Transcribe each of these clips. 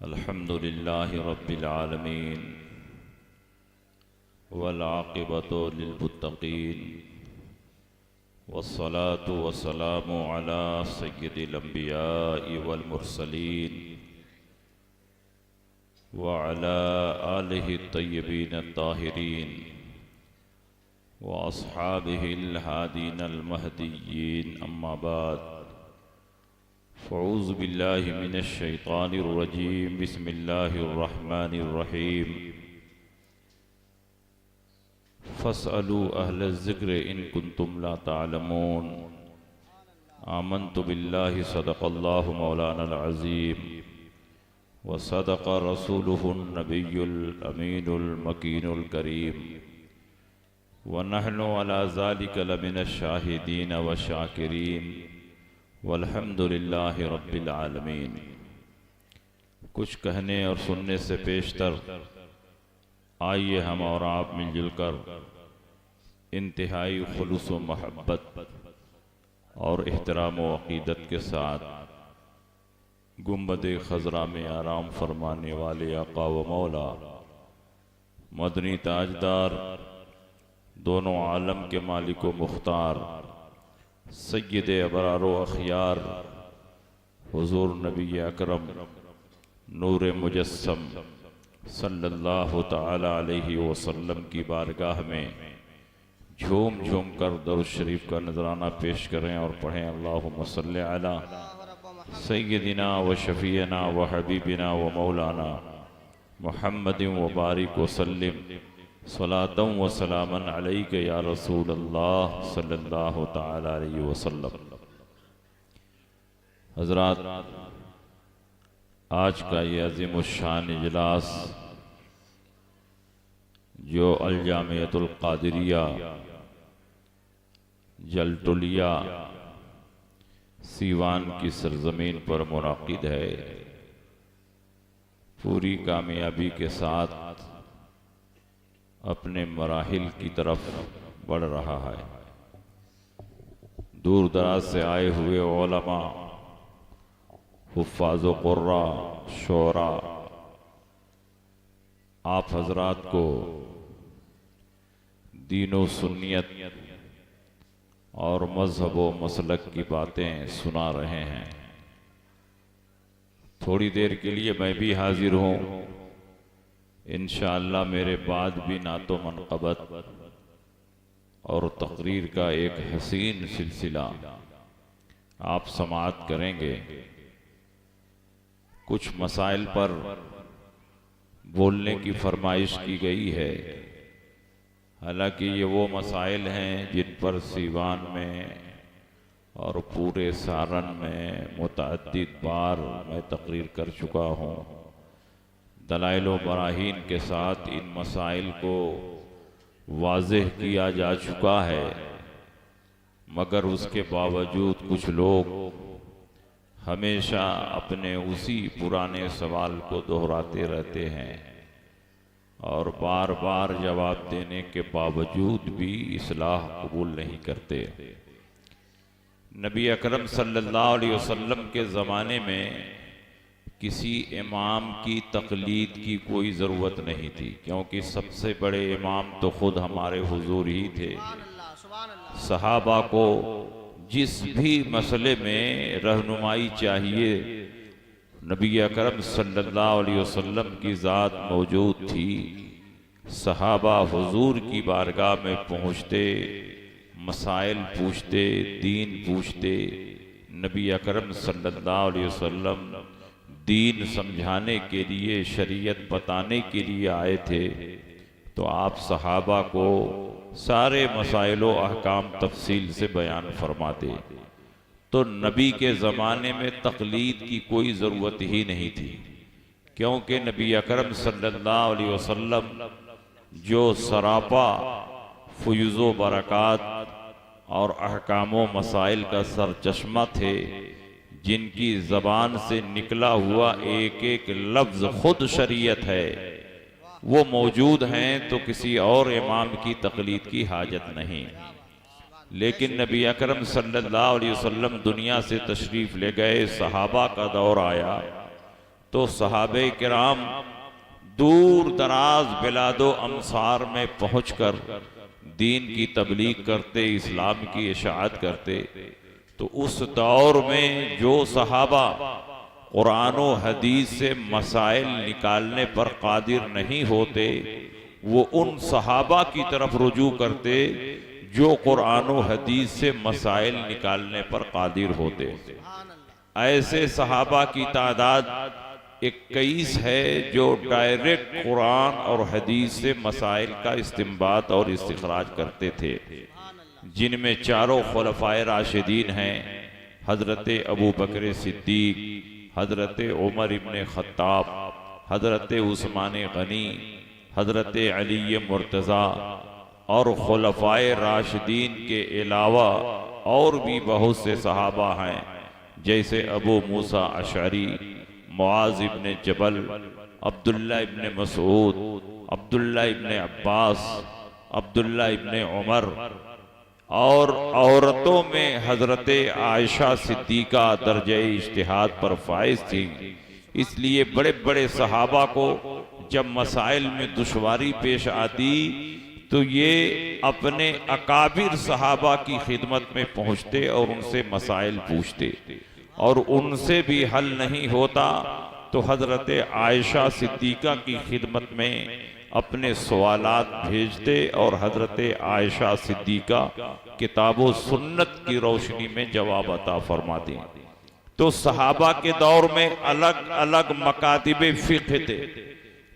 अल्हम्दुलिल्लाहि रब्बिल आलमीन वल आक़िबतु लिल्मुत्तक़ीन वस्सलातु वस्सलामु अला सय्यिदिल अंबियाइ वल मुरसलीन व अला आलिहि तय्यबीन ताहिरीन व अस्हाबिहिल हादीनल महदिय्यीन अम्मा बाद फ़ऊज़ु बिल्लाहि मिनश शैतानिर रजीम बिस्मिल्लाहिर रहमानिर रहीम फ़स्अलू अहलज़ ज़िक्र इन कुन्तुम ला तालमून आमन्तु बिल्लाहि सदक़ल्लाहु मौलानल अज़ीम व सदक़ रसूलुहुन नबियुल अमीनुल मकीनुल करीम व नहनु अला ज़ालिका लमिनश शाहिदीन व शाकिरीन वल्हम्दुलिल्लाहि रब्बिल आलमीन। कुछ कहने और सुनने से पेशतर आइए हम और आप मिलजुल कर इंतहाई खुलूस व महब्बत और एहतराम व अक़ीदत के साथ गुंबद खज़रा में आराम फरमाने वाले आका व मौला मदनी ताजदार दोनों आलम के मालिक व मुख्तार सय्यद अबरार व अख़यार हुज़ूर नबी अकरम नूर मुजस्सम सल्लल्लाहु तआला अलैहि वसल्लम की बारगाह में झूम झूम कर दरूद शरीफ का नजराना पेश करें और पढ़ें अल्लाहुम्मा सल्लि अला सय्यदिना व शफ़ीना व हबीबिना व मौलाना मुहम्मदिन व बारिक व सल्लिम सलातम व सलामन अलैका या रसूल अल्लाह सल्लल्लाहु तआला अलैहि वसल्लम। हज़रात, आज का ये अज़ीमुश्शान इजलास जो अल जामियतुल क़ादिरिया जलटुलिया सीवान की सरजमीन पर मुनाक़िद है, पूरी कामयाबी के साथ अपने मराहिल की तरफ बढ़ रहा है। दूर दराज से आए हुए उलमा, हुफ़्फ़ाज़ व क़ुर्रा, शोरा आप हज़रात को दीन व सुन्नियत और मज़हब व मसलक की बातें सुना रहे हैं। थोड़ी देर के लिए मैं भी हाजिर हूँ। इंशाअल्लाह मेरे बाद भी नातो मनक़बत और तक़रीर का एक हसीन सिलसिला आप समाअत करेंगे। कुछ मसाइल पर बोलने की फरमाइश की गई है। हालांकि ये वो मसाइल हैं जिन पर सीवान में और पूरे सारन में मुतअद्दिद बार मैं तक़रीर कर चुका हूँ। दलाइल व बराहीन के साथ इन मसाइल को वाज़ेह किया जा चुका है, मगर उसके बावजूद कुछ लोग हमेशा अपने उसी पुराने सवाल को दोहराते रहते हैं और बार बार जवाब देने के बावजूद भी इस्लाह कबूल नहीं करते। नबी अकरम सल्लल्लाहु अलैहि वसल्लम के ज़माने में किसी इमाम की तक़लीद की कोई ज़रूरत नहीं थी, क्योंकि सबसे बड़े इमाम तो ख़ुद हमारे हुज़ूर ही थे। सहाबा को जिस भी मसले में रहनुमाई चाहिए, नबी अकरम सल्लल्लाहु अलैहि वसल्लम की ज़ात मौजूद थी। सहाबा हुज़ूर की बारगाह में पहुँचते, मसाइल पूछते, दीन पूछते। नबी अकरम सल्लल्लाहु अलैहि वसल्लम दीन समझाने के लिए, शरीयत बताने के लिए आए थे, तो आप सहाबा को सारे मसाइलो अहकाम तफसील से बयान फरमाते। तो नबी के ज़माने में तक़लीद की कोई ज़रूरत ही नहीं थी, क्योंकि नबी अकरम सल्लल्लाहु अलैहि वसल्लम जो सरापा फ़ुयूज़ व बरक़ात और अहकाम व मसाइल का सरचश्मा थे, जिनकी ज़बान से निकला हुआ एक एक लफ्ज़ खुद शरीयत है, वो मौजूद हैं, तो किसी और इमाम की तक़लीद की हाजत नहीं। लेकिन नबी अकरम सल्लल्लाहु अलैहि वसल्लम दुनिया से तशरीफ़ ले गए, सहाबा का दौर आया तो सहाबे किराम दूर दराज बिलादो अमसार में पहुंचकर दीन की तबलीग करते, इस्लाम की इशाअत करते। तो उस दौर में जो सहाबा कुरान और हदीस से मसाइल निकालने पर कादिर नहीं होते, वो उन सहाबा की तरफ रुजू करते जो कुरान और हदीस से मसाइल निकालने पर कादिर होते। ऐसे सहाबा की तादाद 21 है जो डायरेक्ट कुरान और हदीस से मसाइल का इस्तिंबात और इस्तिखराज करते थे, जिनमें चारों खुलफाए राशिदीन हैं, हजरत अबू बकर सिद्दीक, हजरत उमर इब्ने खत्ताब, हजरत उस्मान गनी, हजरत अली मुर्तज़ा और खुलफाए राशिदीन के अलावा और भी बहुत से सहाबा हैं, जैसे अबू मूसा अशअरी, मुआज़ इब्ने जबल, अब्दुल्ला इब्ने मसूद, अब्दुल्ला इब्ने अब्बास, अब्दुल्ला इब्ने उमर। और औरतों में हजरत आयशा सिद्दीका दर्जे इज्तिहाद पर फाइज थी, इसलिए बड़े बड़े सहाबा को जब मसाइल में दुश्वारी पेश आती तो ये अपने अकाबिर सहाबा की खिदमत में पहुंचते और उनसे मसाइल पूछते, और उनसे भी हल नहीं होता तो हजरत आयशा सिद्दीका की खिदमत में अपने सवालात भेजते और हजरत आयशा सिद्दीका किताबो सुन्नत की रोशनी में जवाब अता फरमाती। तो सहाबा के दौर में अलग अलग मकातिबे फिक्र थे।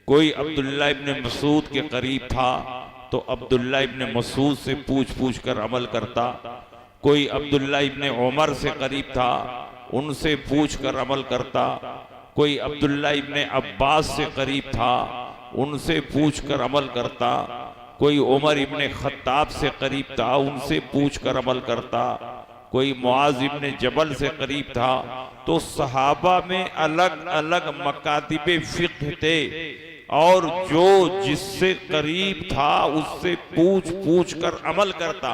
कोई अब्दुल्ला इब्ने मसूद के करीब था तो अब्दुल्ला इब्ने मसूद से पूछ पूछ कर अमल करता, कोई अब्दुल्ला इब्ने उमर से करीब था, उनसे पूछ कर अमल करता, कोई अब्दुल्ला इब्ने अब्बास से करीब था, उनसे पूछ कर अमल करता, कोई उमर इब्ने खत्ताब से करीब था, उनसे पूछ कर अमल करता, कोई मुआज़ इब्ने जबल से करीब था। तो सहाबा में अलग अलग मकातिबे फिक्र थे और जो जिससे करीब था उससे पूछ पूछ कर अमल करता।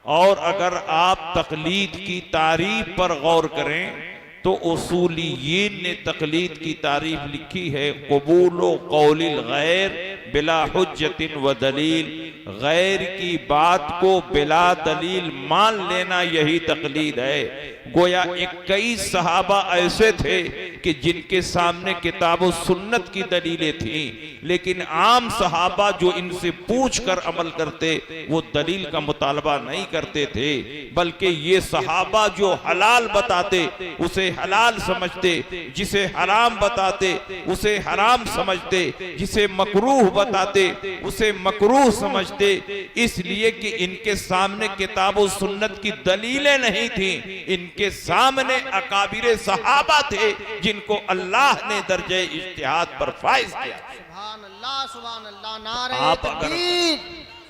और अगर आप तकलीद की तारीफ पर गौर करें तो उसूलियीन ने तकलीद की तारीफ लिखी है, कबूलो कौलिल गैर बिला हुज्जतिन व दलील, गैर की बात को बिला दलील मान लेना यही तकलीद है। गोया 21 सहाबा ऐसे थे कि जिनके सामने किताब व सुन्नत की दलीलें थीं, लेकिन आम सहाबा जो इनसे पूछ कर अमल करते वो दलील का मुतालबा नहीं करते थे, बल्कि ये सहाबा जो हलाल बताते उसे हलाल समझते, जिसे हराम बताते उसे हराम समझते, जिसे मकरूह बताते उसे मकरूह समझते, इसलिए कि इनके सामने किताब व सुन्नत की दलीलें नहीं थी, इनके सामने अकाबिरे सहाबा थे जिनको अल्लाह ने दर्जे इज्तिहाद पर फाइज किया। सुभान अल्लाह, सुभान अल्लाह, नारे तकबीर,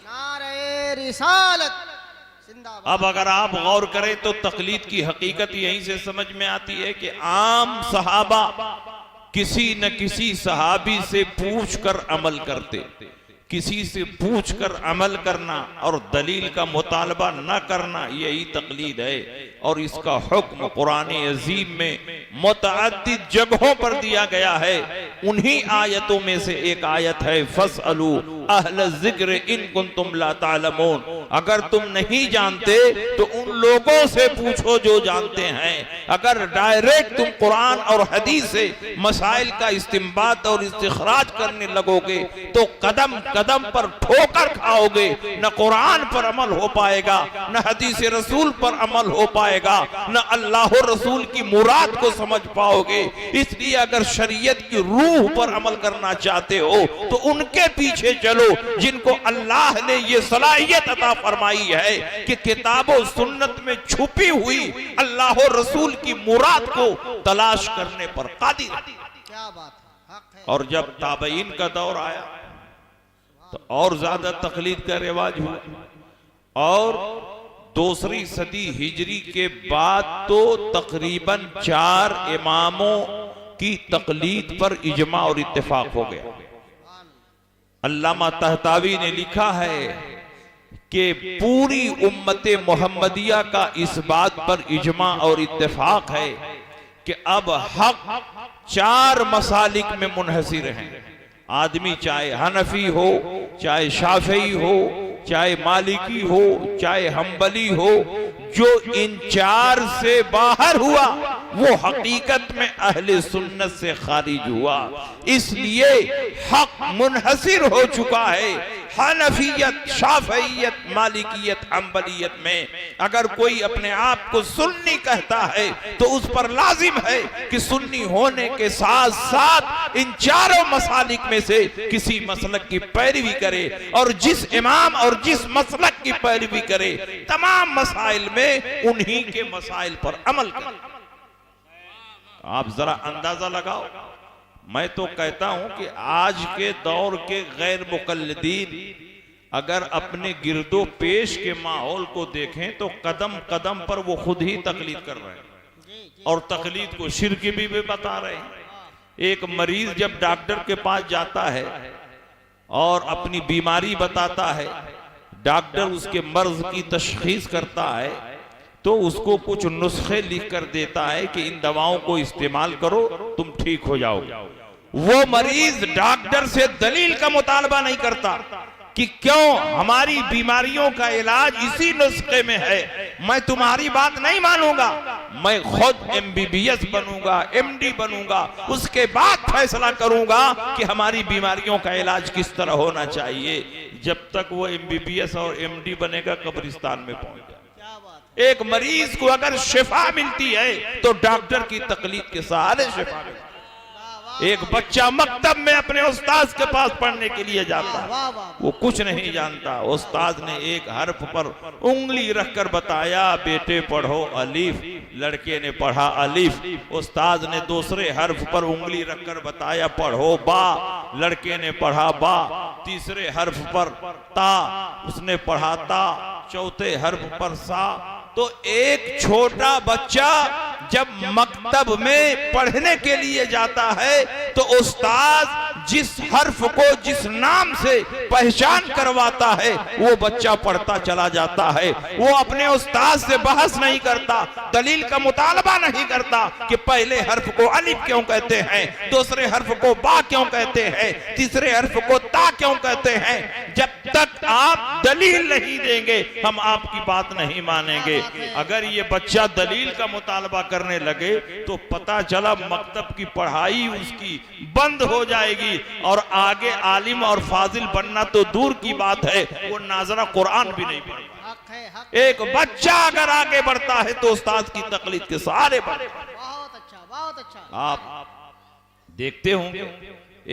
नारे रिसालत जिंदाबाद। अब अगर आप गौर करें तो तकलीद की हकीकत यहीं से समझ में आती है कि आम सहाबा किसी न किसी सहाबी से पूछ कर अमल करते, किसी से पूछ कर अमल करना और दलील का मुतालबा न करना यही तकलीद है। और इसका हुक्म कुरान अजीम में मुतअद्दिद जगहों पर दिया गया है। उन्हीं आयतों में से एक आयत है, फसअलू अहल ज़िक्र इन कुंतुम ला तालमून, अगर तुम नहीं जानते तो उन लोगों से पूछो जो जानते हैं। अगर डायरेक्ट तुम कुरान और हदीस से मसाइल का इस्तिंबात और इस्तिखराज करने लगोगे तो कदम कदम पर ठोकर खाओगे, न कुरान पर अमल हो पाएगा, न हदीस रसूल पर अमल हो पाएगा, न अल्लाह रसूल की मुराद को समझ पाओगे। इसलिए अगर शरीयत की रूह पर अमल करना चाहते हो तो उनके पीछे चलो जिनको अल्लाह ने ये सलाहियत अता फरमाई है कि किताबों सुन्नत में छुपी हुई अल्लाह रसूल की मुराद को तलाश करने पर कादिर। क्या बात है, हक है। और जब ताबईन का दौर आया तो और ज्यादा तकलीद का रिवाज हुआ और दूसरी सदी हिजरी के बाद तो तकरीबन 4 इमामों की तकलीद पर इजमा और इत्तेफाक हो गया। अल्लामा तहतावी ने लिखा है, कि पूरी उम्मत मोहम्मदिया का इस बात पर इजमा और इत्तेफाक है कि अब हक 4 मसालिक में मुनहसिर हैं। आदमी चाहे हनफी हो, चाहे शाफी हो, चाहे मालिकी हो, चाहे हम्बली हो, जो इन 4 से बाहर हुआ वो हकीकत में अहले सुन्नत से खारिज हुआ। इसलिए हक मुनहसिर हो चुका है। हनफियत, शाफियत, मालिकियत, हम्बलियत में अगर कोई अपने आप को सुन्नी कहता है तो उस पर लाजिम है कि सुन्नी होने के साथ साथ इन 4 मसालिक में से किसी मसलक की पैरवी करे, और जिस इमाम और जिस मसलक की पैरवी करे तमाम मसाइल में उन्हीं के मसाइल पर अमल करे। आप जरा अंदाजा लगाओ। मैं तो कहता हूं कि आज के दौर के गैर मुकल्लिदीन अगर अपने गिरदो पेश के माहौल को देखें तो कदम कदम पर वो खुद ही तकलीद कर रहे हैं और तकलीद को शिर्क भी बता रहे हैं। एक मरीज जब डॉक्टर के पास जाता है और अपनी बीमारी बताता है, डॉक्टर उसके मर्ज की तशखीस करता है तो उसको कुछ नुस्खे लिख कर देता है कि इन दवाओं को इस्तेमाल करो, तुम ठीक हो जाओगे। वो मरीज डॉक्टर से दलील का मुतालबा नहीं करता कि क्यों हमारी बीमारियों का इलाज इसी नुस्खे में है, मैं तुम्हारी बात नहीं मानूंगा, मैं खुद MBBS बनूंगा, MD बनूंगा, उसके बाद फैसला करूंगा कि हमारी बीमारियों का इलाज किस तरह होना चाहिए। जब तक वो MBBS और MD बनेगा कब्रिस्तान में पहुंच जाए। एक मरीज को अगर शिफा मिलती है तो डॉक्टर की तकलीद के सहारे शिफा मिलती है। एक बच्चा मकतब में अपने उस्ताद के पास पढ़ने के लिए जाता है, वो कुछ नहीं जानता, उस्ताद ने एक हर्फ पर उंगली रखकर बताया, बेटे पढ़ो अलीफ, लड़के ने पढ़ा अलीफ। उस्ताद ने दूसरे हर्फ पर उंगली रखकर बताया, पढ़ो बा, लड़के ने पढ़ा बा। तीसरे हर्फ पर ता, उसने पढ़ा ता। चौथे हर्फ पर सा। तो एक छोटा बच्चा जब मकतब में पढ़ने के लिए जाता है तो उस्ताद जिस हर्फ को जिस नाम से पहचान करवाता है वो बच्चा पढ़ता चला जाता है। वो अपने उस्ताद से बहस नहीं करता, दलील का मुतालबा नहीं करता कि पहले हर्फ को अलिफ क्यों कहते हैं, दूसरे हर्फ को बा क्यों कहते हैं, तीसरे हर्फ को ता क्यों कहते हैं। जब तक आप दलील नहीं देंगे हम आपकी बात नहीं मानेंगे। अगर ये बच्चा दलील का मुतालबा करने लगे तो पता चला मकतब की पढ़ाई उसकी बंद हो जाएगी और आगे आलिम और फाजिल बनना तो दूर की बात है, वो नाजरा कुरान भी नहीं पढ़ेगा। एक बच्चा अगर आगे बढ़ता है तो उस्ताद की तकलीद के सहारे बढ़ेगा। बहुत अच्छा, बहुत अच्छा। आप देखते होंगे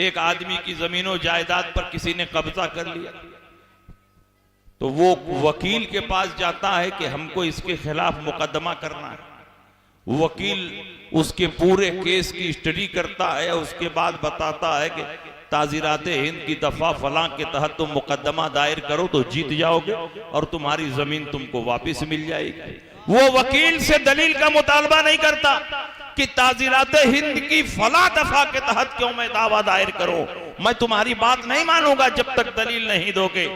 एक आदमी की जमीनों जायदाद पर किसी ने कब्जा कर लिया तो वो वकील के पास जाता है कि हमको इसके खिलाफ मुकदमा करना है। वकील उसके पूरे केस की स्टडी करता है, उसके बाद बताता है कि ताजीराते हिंद की दफा फलां के तहत तुम मुकदमा दायर करो तो जीत जाओगे और तुम्हारी जमीन तुमको वापस मिल जाएगी। वो वकील से दलील का मुतालबा नहीं करता कि ताजीराते हिंद की फला दफा के तहत क्यों मैं दावा दायर करूं, मैं तुम्हारी बात नहीं मानूंगा जब तक दलील नहीं दोगे।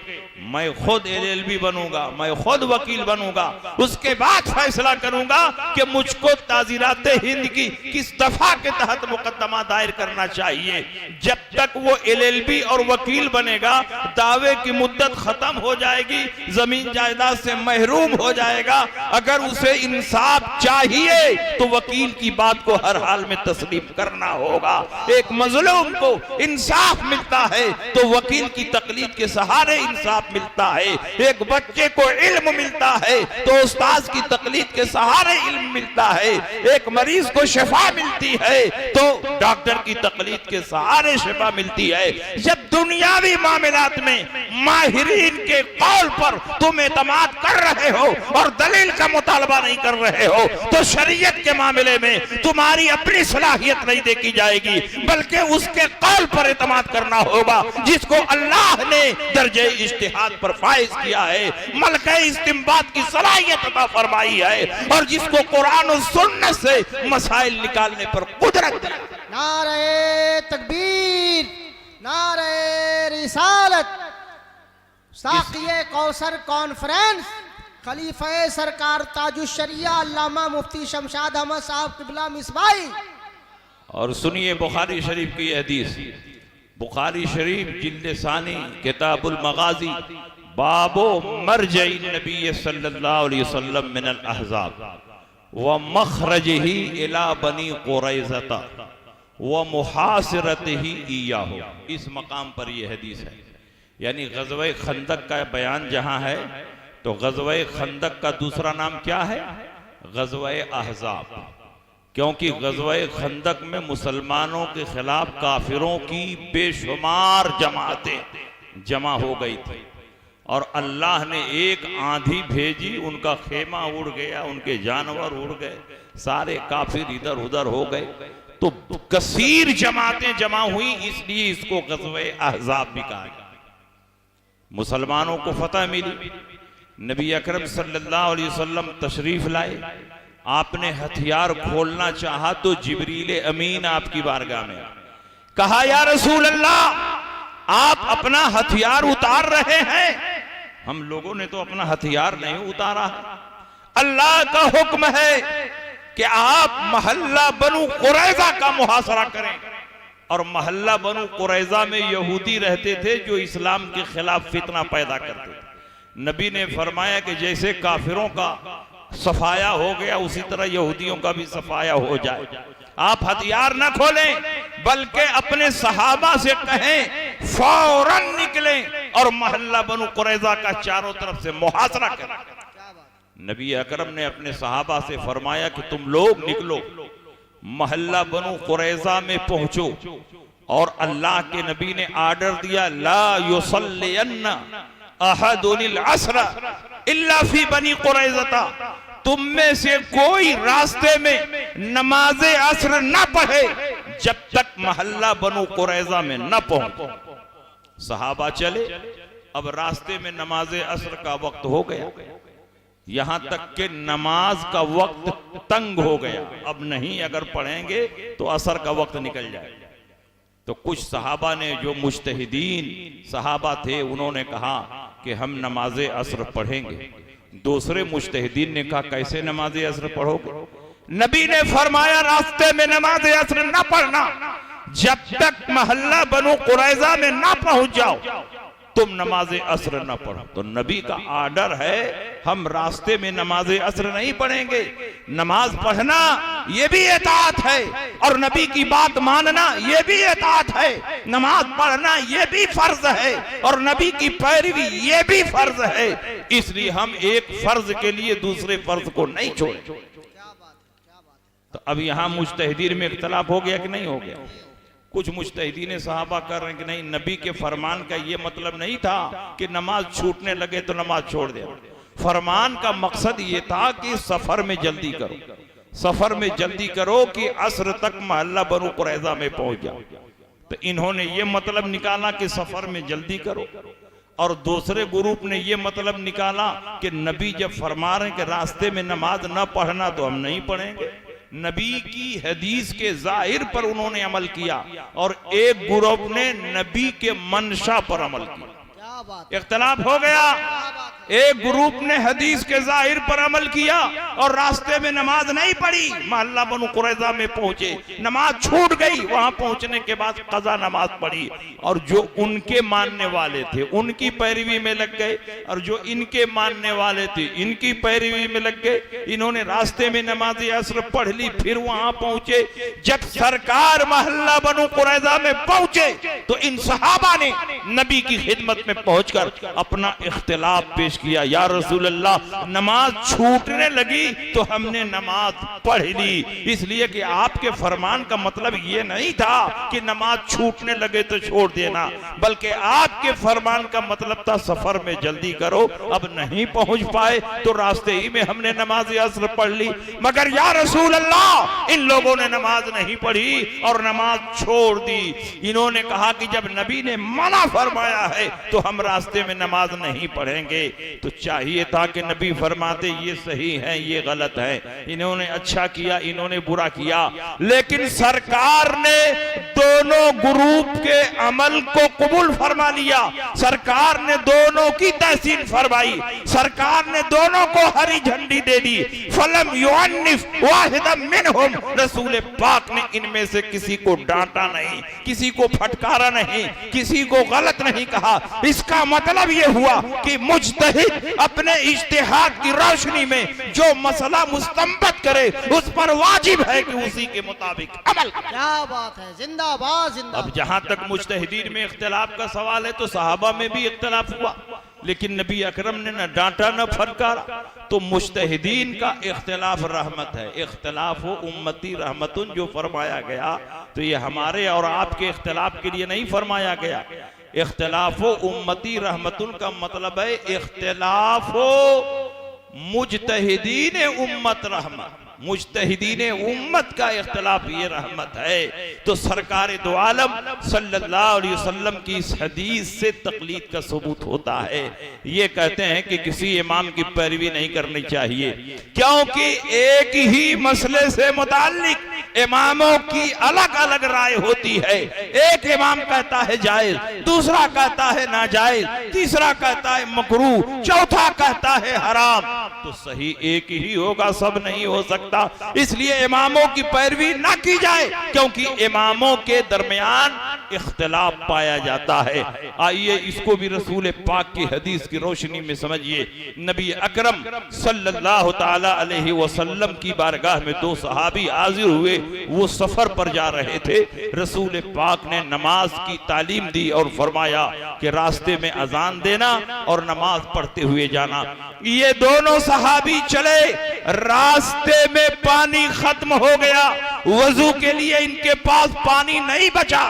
मैं खुद LLB बनूंगा, मैं खुद वकील बनूंगा, उसके बाद फैसला करूंगा कि मुझको ताजीराते हिंद की किस दफा के तहत मुकदमा दायर करना चाहिए। जब तक वो LLB और वकील बनेगा दावे की मुद्दत खत्म हो जाएगी, जमीन जायदाद से महरूम हो जाएगा। अगर उसे इंसाफ चाहिए तो वकील की बात को हर हाल में तस्लीम करना होगा। एक मजलूम को इंसाफ मिलता है तो वकील की तकलीद के सहारे इंसाफ मिलता है। एक बच्चे को इल्म मिलता है तो उस्ताद की तकलीद के सहारे इल्म मिलता है। एक मरीज को शिफा मिलती है तो डॉक्टर की तकलीद के सहारे शिफा मिलती है। जब दुनियावी मामलात में माहिरीन के कौल पर तुम एतमाद कर रहे हो और दलील का मुतालबा नहीं कर रहे हो तो शरीयत के मामले में तुम्हारी अपनी सलाहियत नहीं देखी जाएगी, बल्कि उसके कौल पर एतमाद करना होगा जिसको अल्लाह ने दर्जे इज्तिहाद पर फाइज किया है, मलके इस्तिंबात की सलाहियत अता फरमाई है और जिसको कुरान और सुन्नत से मसाइल निकालने पर कुदरत दी। नारे तकबीर, नारे रिसालत, साक़िए कौसर कॉन्फ्रेंस खलीफे सरकार ताजुश्शरिया अल्लामा मुफ्ती शमशाद अहमद साहब किबला मिसबाई। और सुनिए बुखारी शरीफ की हदीस, बुखारी शरीफ जिल्द सानी किताबुल मगाजी, बाबो मरजई नबी सल्लल्लाहु अलैहि वसल्लम मिनल अहज़ाब व मखरजही इला बनी कुरैज़ता व मुहासिरतिही इय्याहु। इस मकाम पर यह हदीस है, यानी ग़ज़वे खंदक का बयान जहां है तो ग़ज़वे खंदक का दूसरा नाम क्या है? ग़ज़वे अहज़ाब। क्योंकि ग़ज़वे खंदक में मुसलमानों के खिलाफ काफिरों की बेशुमार जमातें जमा हो गई थी और अल्लाह ने एक आंधी भेजी, उनका खेमा उड़ गया, उनके जानवर उड़ गए, सारे काफिर इधर उधर हो गए, तो कसीर जमातें जमा हुई, इसलिए इसको ग़ज़वे अहज़ाब भी कहा गया। मुसलमानों को फतह मिली, नबी अकरम सल्लल्लाहु अलैहि वसल्लम तशरीफ लाए, आपने हथियार खोलना चाहा तो जिब्रील अमीन आपकी बारगाह में कहा, या रसूल अल्लाह आप अपना हथियार उतार रहे हैं। हम लोगों ने तो अपना हथियार नहीं उतारा है, अल्लाह का हुक्म है कि आप मोहल्ला बनु कुरैज़ा का मुहासरा करें। और मोहल्ला बनु कुरैज़ा में यहूदी रहते थे जो इस्लाम के खिलाफ फितना पैदा करते थे। नबी ने फरमाया कि जैसे काफिरों का सफाया हो गया उसी तरह यहूदियों का भी सफाया हो जाए। आप हथियार न खोलें बल्कि अपने सहाबा से कहें फौरन निकलें और मोहल्ला बनु कुरैज़ा का चारों तरफ से मुहासरा करें। नबी अकरम ने अपने सहाबा से फरमाया कि तुम लोग निकलो, मोहल्ला बनु कुरैज़ा में पहुंचो। और अल्लाह के नबी ने आर्डर दिया, ला युसल्लियन्ना अहदुनिल अस्र इल्ला फी बनी कुरैज़ा, तुम में से कोई रास्ते में नमाज अस्र न पढ़े जब तक मोहल्ला बनु कुरैज़ा में न पहुंचे। सहाबा चले, अब रास्ते में नमाज अस्र का वक्त हो गया, यहां तक कि नमाज का वक्त तंग हो गया, अब नहीं अगर पढ़ेंगे तो असर का वक्त निकल जाएगा। तो कुछ सहाबा ने, जो मुज्तहिदीन सहाबा थे, उन्होंने कहा कि हम नमाज असर पढ़ेंगे। दूसरे मुज्तहिदीन ने कहा कैसे नमाज असर पढ़ोगे? नबी ने फरमाया रास्ते में नमाज असर न पढ़ना जब तक मोहल्ला बनु कुरैज़ा में ना पहुंच जाओ, तुम नमाज असर न पढ़ो। तो नबी का आर्डर है, हम रास्ते में नमाज असर नहीं पढ़ेंगे। नमाज पढ़ना ये भी इताअत है और नबी की बात मानना ये भी इताअत है। नमाज पढ़ना ये भी फर्ज है और नबी की पैरवी ये भी फर्ज है। इसलिए हम एक फर्ज के लिए दूसरे फर्ज को नहीं छोड़े। तो अब यहां मुज्तहिदीन में इख्तलाफ हो गया कि नहीं हो गया? कुछ मुज्तहिदीन सहाबा कर रहे हैं कि नहीं, नबी के फरमान का ये मतलब नहीं था कि नमाज छूटने लगे तो नमाज छोड़ दे। फरमान का मकसद ये था कि सफर में जल्दी करो, सफर में जल्दी करो कि असर तक मोहल्ला बनु कुरैज़ा में पहुंच जाओ। तो इन्होंने ये मतलब निकाला कि सफर में जल्दी करो, और दूसरे ग्रुप ने ये मतलब निकाला कि नबी जब फरमा रहे हैं कि रास्ते में नमाज न पढ़ना तो हम नहीं पढ़ेंगे। नबी की हदीस के जाहिर पर उन्होंने अमल किया और एक ग्रुप ने नबी के मंशा पर अमल किया। इख्तलाफ हो गया। एक ग्रुप ने हदीस के जाहिर पर अमल किया और रास्ते में नमाज नहीं पढ़ी, मोहल्ला बनु कुरैज़ा में पहुंचे, नमाज छूट गई, वहां पहुंचने के बाद कज़ा नमाज पढ़ी। और जो उनके मानने वाले थे उनकी पैरवी में लग गए और जो इनके मानने वाले थे इनकी पैरवी में लग गए। इन्होंने रास्ते में नमाज असर पढ़ ली, फिर वहां पहुंचे। जब सरकार मोहल्ला बनु कुरैज़ा में पहुंचे तो इन सहाबा ने नबी की खिदमत में पहुंचकर अपना इख्तिलाफ पेश किया, या रसूल अल्लाह नमाज छूटने लगी तो हमने नमाज पढ़ ली, इसलिए कि आपके फरमान का मतलब ये नहीं था कि नमाज छूटने लगे तो छोड़ देना, बल्कि आपके फरमान का मतलब था सफर में जल्दी करो। अब नहीं पहुंच पाए तो रास्ते ही में हमने नमाज असर पढ़ ली। मगर या रसूल अल्लाह इन लोगों ने नमाज नहीं पढ़ी और नमाज छोड़ दी। इन्होंने कहा कि जब नबी ने मना फरमाया है तो हम रास्ते में नमाज नहीं पढ़ेंगे। तो चाहिए था कि नबी फरमाते ये सही है ये गलत है। इन्होंने अच्छा किया, इन्होंने बुरा किया, लेकिन सरकार ने दोनों ग्रुप के अमल को कबूल फरमा लिया, सरकार ने दोनों की तहसीन फरमाई, सरकार ने दोनों को हरी झंडी दे दी। फलम युअन्निफ वाहिदम मिनहुम, रसूल पाक ने इनमें से किसी को डांटा नहीं, किसी को फटकारा नहीं, किसी को गलत नहीं कहा। इसका मतलब यह हुआ कि मुज्तहिद अपने इज्तिहाद की रोशनी में जो मसला मुस्तंबत करे उस पर वाजिब है कि उसी के मुताबिक अमल करे। क्या बात है, जिंदाबाद जिंदाबाद। अब जहां तक मुज्तहिदीन में इख्तिलाफ का सवाल है तो सहाबा में भी इख्तिलाफ हुआ, लेकिन नबी अकरम ने न डांटा न फटकारा। तो मुज्तहिदीन का इख्तिलाफ रहमत है, इख्तिलाफ हो उम्मती रहमतुन जो फरमाया गया तो ये हमारे और आपके इख्तिलाफ के लिए नहीं फरमाया गया। इख्तिलाफ हो उम्मती रहमतुन का मतलब है इख्तिलाफ हो मुज्तहिदीन उम्मत रहमत, मुज्तहिदीन उम्मत का इख्तिलाफ ये रहमत है। तो सरकार दो आलम सल्लल्लाहु अलैहि वसल्लम की इस हदीस से तकलीद का सबूत होता है। ये कहते हैं कि किसी इमाम की पैरवी नहीं करनी चाहिए, क्योंकि एक ही मसले से मुताल्लिक इमामों की अलग अलग राय होती है। एक इमाम कहता है जायज, दूसरा कहता है नाजायज, तीसरा कहता है मकरूह, चौथा कहता है हराम। तो सही एक ही होगा, सब नहीं हो सकता। इसलिए इमामों की पैरवी ना की जाए, क्योंकि इमामों के दरमियान इख्तिलाफ पाया जाता है। आइए इसको भी रसूल पाक की हदीस की रोशनी में समझिए। नबी अकरम सल्लल्लाहु ताला अलैहि वसल्लम की बारगाह में दो सहाबी हाजिर हुए, वो सफर पर जा रहे थे। रसूल पाक ने नमाज की तालीम दी और फरमाया कि रास्ते में अजान देना और नमाज पढ़ते हुए जाना। ये दोनों सहाबी चले, रास्ते में पानी खत्म हो गया, वजू के लिए इनके पास पानी नहीं बचा,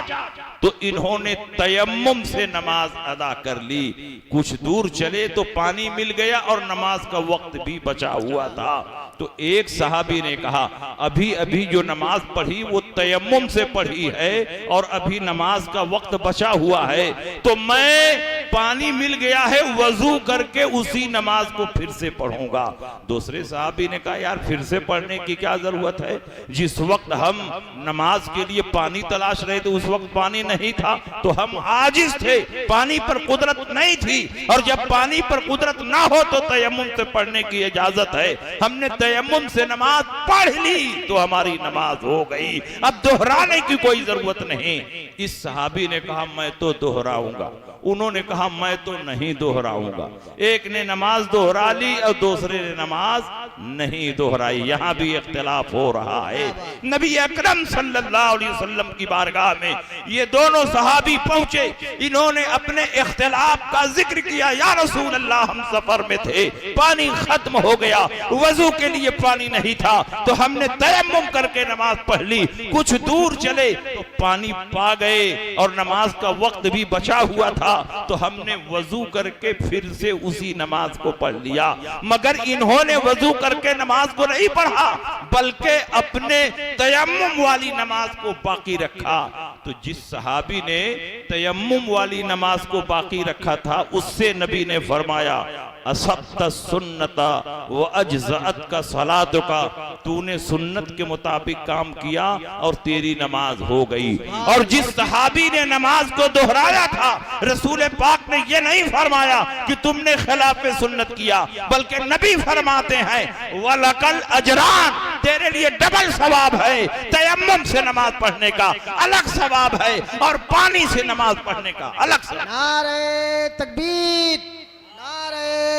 तो इन्होंने तयम्मुम से नमाज अदा कर ली। कुछ दूर चले तो पानी मिल गया और नमाज का वक्त भी बचा हुआ था। तो एक सहाबी ने कहा, अभी अभी जो नमाज पढ़ी वो तयम्मुम से पढ़ी है और अभी नमाज का वक्त बचा हुआ है, तो मैं पानी मिल गया है वजू करके उसी नमाज को फिर से पढ़ूंगा। दूसरे सहाबी ने कहा, यार फिर से पढ़ने की क्या जरूरत है, जिस वक्त हम नमाज के लिए पानी तलाश रहे थे उस वक्त पानी नहीं था, तो हम आजिज थे, पानी पर कुदरत नहीं थी, और जब पानी पर कुदरत ना हो तो तयम्मुम से पढ़ने की इजाजत है। हमने तयम्मुम से नमाज पढ़ ली तो हमारी नमाज हो गई, अब दोहराने की कोई जरूरत नहीं। इस सहाबी ने कहा, मैं तो दोहराऊंगा। उन्होंने कहा, मैं तो नहीं दोहराऊंगा। एक ने नमाज दोहरा ली और दूसरे ने नमाज नहीं दोहराई। यहां भी इख्तिलाफ हो रहा है। नबी अकरम सल्लल्लाहु अलैहि वसल्लम की बारगाह में ये दोनों सहाबी पहुंचे, इन्होंने अपने इख्तिलाफ का जिक्र किया, या रसूल अल्लाह हम सफर में थे, पानी खत्म हो गया, वजू के लिए पानी नहीं था, तो हमने तयम्मुम करके नमाज पढ़ ली। कुछ दूर चले तो पानी पा गए और नमाज का वक्त भी बचा हुआ था, तो हमने वजू करके फिर से उसी नमाज को पढ़ लिया। मगर इन्होंने वजू करके नमाज को नहीं पढ़ा, बल्कि अपने तयम्मुम वाली नमाज को बाकी रखा। तो जिस सहाबी ने तयम्मुम वाली नमाज को बाकी रखा था, उससे नबी ने फरमाया, असब्त सुन्नता व अजज़अत का सलात का, तूने सुन्नत के मुताबिक काम किया और तेरी नमाज हो गई। और जिस सहाबी ने नमाज को दोहराया था, रसूल पाक ने यह नहीं फरमाया कि तुमने खिलाफ सुन्नत किया, बल्कि नबी फरमाते हैं वलकल अजरान, तेरे लिए डबल सवाब है। तयम्मुम से नमाज पढ़ने का अलग सवाब है और पानी से नमाज पढ़ने का अलग सवाब। नारे तकबीर,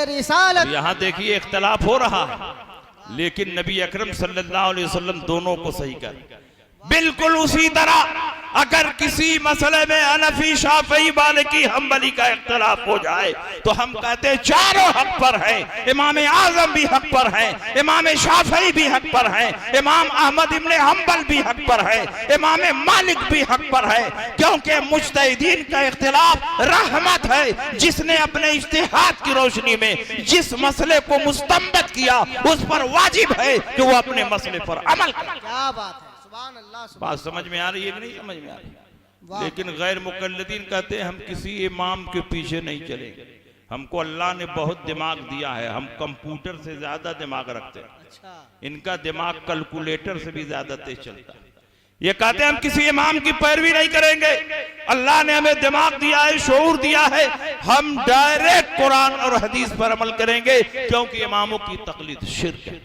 रिसालत। यहाँ देखिए इख्तिलाफ हो रहा है, लेकिन नबी अकरम सल्लल्लाहु अलैहि वसल्लम दोनों को सही कर। बिल्कुल उसी तरह अगर किसी मसले में हनफी, शाफी, मालिकी, हम्बली का इख्तिलाफ हो जाए तो हम कहते हैं चारों हक पर हैं। इमाम आजम भी हक पर हैं, इमाम शाफी भी हक पर हैं, इमाम अहमद इब्ने हम्बल भी हक पर है, इमाम मालिक भी हक पर है, क्योंकि मुज्तहिदीन का इख्तिलाफ रहमत है। जिसने अपने इज्तिहाद की रोशनी में जिस मसले को मुस्तंबत किया उस पर वाजिब है कि वो अपने मसले पर अमल करे। क्या बात है, सुभान अल्लाह। बात समझ में आ रही है कि नहीं समझ में आ रही? लेकिन गैर मुकल्लिदीन कहते हैं हम किसी इमाम के पीछे नहीं चलेंगे, हमको अल्लाह ने बहुत दिमाग दिया है, हम कंप्यूटर से ज्यादा दिमाग रखते हैं। अच्छा। इनका दिमाग कैलकुलेटर से भी ज्यादा तेज चलता है। ये कहते हैं हम किसी इमाम की पैरवी नहीं करेंगे। अल्लाह ने हमें दिमाग दिया है, शऊर दिया है, हम डायरेक्ट कुरान और हदीस पर अमल करेंगे, क्योंकि इमामों की तकलीद शिर्क है।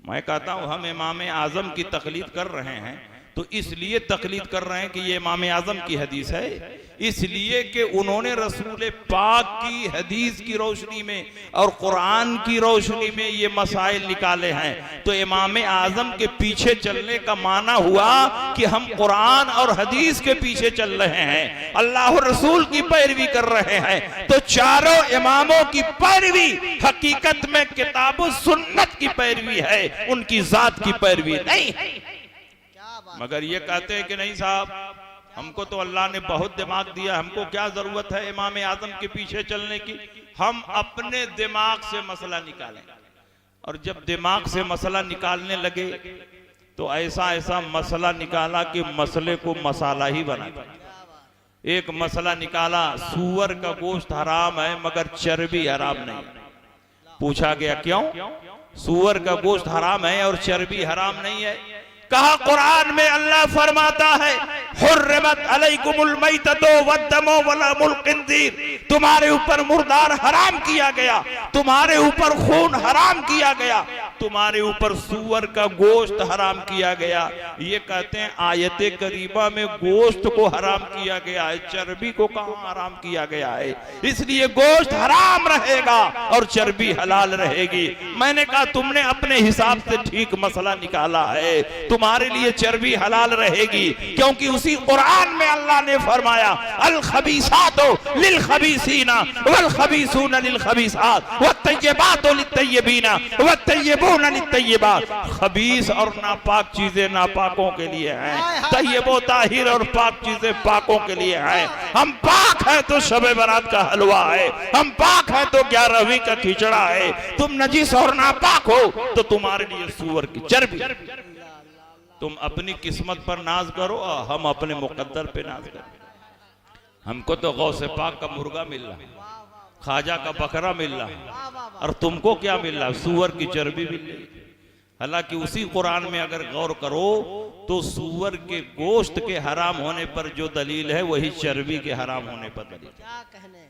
मैं कहता हूं हम इमाम आजम की तकलीद कर रहे हैं तो इसलिए तकलीद कर रहे हैं कि ये इमाम आजम की हदीस है, इसलिए कि उन्होंने रसूल पाक की हदीस की रोशनी में और कुरान की रोशनी में ये मसाइल निकाले हैं। तो इमाम आजम के पीछे चलने का माना हुआ कि हम कुरान और हदीस के पीछे चल रहे हैं, अल्लाह रसूल की पैरवी कर रहे हैं। तो चारों इमामों की पैरवी हकीकत में किताब सुन्नत की पैरवी है, उनकी जात की पैरवी नहीं है। मगर ये कहते हैं कि नहीं साहब, हमको तो अल्लाह ने बहुत दिमाग दिया, हमको क्या जरूरत है इमाम आजम के पीछे चलने की, हम अपने दिमाग से मसला निकालें। और जब दिमाग से मसला निकालने लगे तो ऐसा ऐसा मसला निकाला कि मसले को मसाला ही बना दिया। एक मसला निकाला, सूअर का गोश्त हराम है मगर चर्बी हराम नहीं। पूछा गया क्यों? सूअर का गोश्त हराम है और चर्बी हराम नहीं है। कहा कुरान में अल्लाह फरमाता है हुर्रिमत अलैकुमुल मैततो वद्दमो वलहमुल खिंजीर, तुम्हारे ऊपर मुर्दार हराम किया गया, तुम्हारे ऊपर खून हराम किया गया, तुम्हारे ऊपर सूअर का गोश्त हराम किया गया। ये कहते हैं आयते करीबा में गोश्त को हराम किया गया है, चर्बी को कहां हराम किया गया है। इसलिए गोश्त हराम रहेगा और चर्बी हलाल रहेगी। मैंने कहा तुमने अपने हिसाब से ठीक मसला निकाला है, तुम्हारे लिए चर्बी हलाल रहेगी, क्योंकि उसी कुरान में अल्लाह ने फरमाया अल खबीसातो लिल खबीसीना वल खबीसूना लिल खबीसात वत्तय्यिबातो लित तय्यिबीना वत्तय्यिबूना लित तय्यिबात। खबीस और नापाक चीजें नापाकों के लिए हैं, तय्यबो ताहिर और पाक चीजें पाकों के लिए हैं। हम पाक हैं तो शबे बारात का हलवा है, हम पाक हैं तो 11वीं का खिचड़ा है। तुम नजीस और नापाक हो तो तुम्हारे लिए सूअर की चर्बी। तुम अपनी किस्मत पर नाज करो और हम अपने मुकद्दर पे नाज करो। हमको तो गौसे पाक का मुर्गा मिल रहा है, ख्वाजा का बकरा मिल रहा है, और तुमको क्या मिल रहा है? सूअर की चर्बी मिल रही है। हालांकि उसी कुरान में अगर गौर करो तो सूअर के गोश्त के हराम होने पर जो दलील है वही चर्बी के हराम होने पर दलील। क्या कहने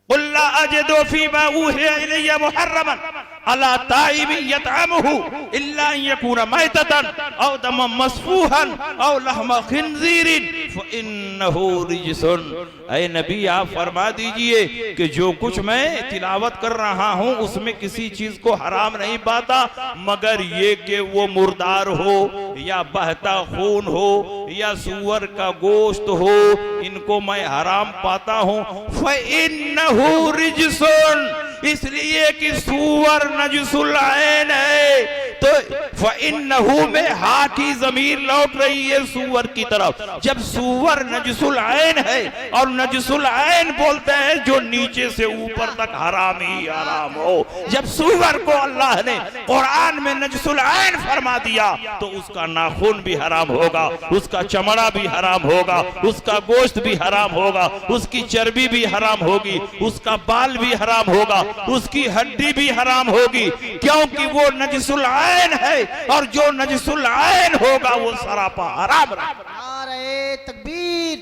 कुल्ला अजिदु फीमा ऊहिया इलैया मुहर्रमन अला ताइबिन यतअमुहु इल्ला अन यकूना मैततन औ दमम मस्फूहन औ लहम खिंजीरिन फइन्नहु रिजसन। ऐ नबी आप फरमा दीजिए कि जो कुछ मैं तिलावत कर रहा हूँ उसमें किसी चीज को हराम नहीं पाता मगर ये कि वो मुर्दार हो या बहता खून हो या सूअर का गोश्त हो, इनको मैं हराम पाता हूँ। फइन्नहु रिजसन, इसलिए कि सूअर नजसुल ऐन है। तो फइन्नहु में हा की जमीर लौट रही है सूअर की तरफ। जब सूअर नजसुल ऐन है, और नजसुल ऐन बोलते हैं जो नीचे से ऊपर तक हराम ही हराम हो, जब सूअर को अल्लाह ने कुरान में नजसुल ऐन फरमा दिया तो उसका नाखून भी हराम होगा, उसका चमड़ा भी हराम होगा, उसका गोश्त भी हराम होगा, उसकी चर्बी भी हराम होगी, उसका बाल भी हराम होगा, उसकी हड्डी भी हराम होगी, क्योंकि वो नजसुल ऐन है, और जो नजसुल ऐन होगा वो सरापा हराम रहेगा। नारे तकबीर,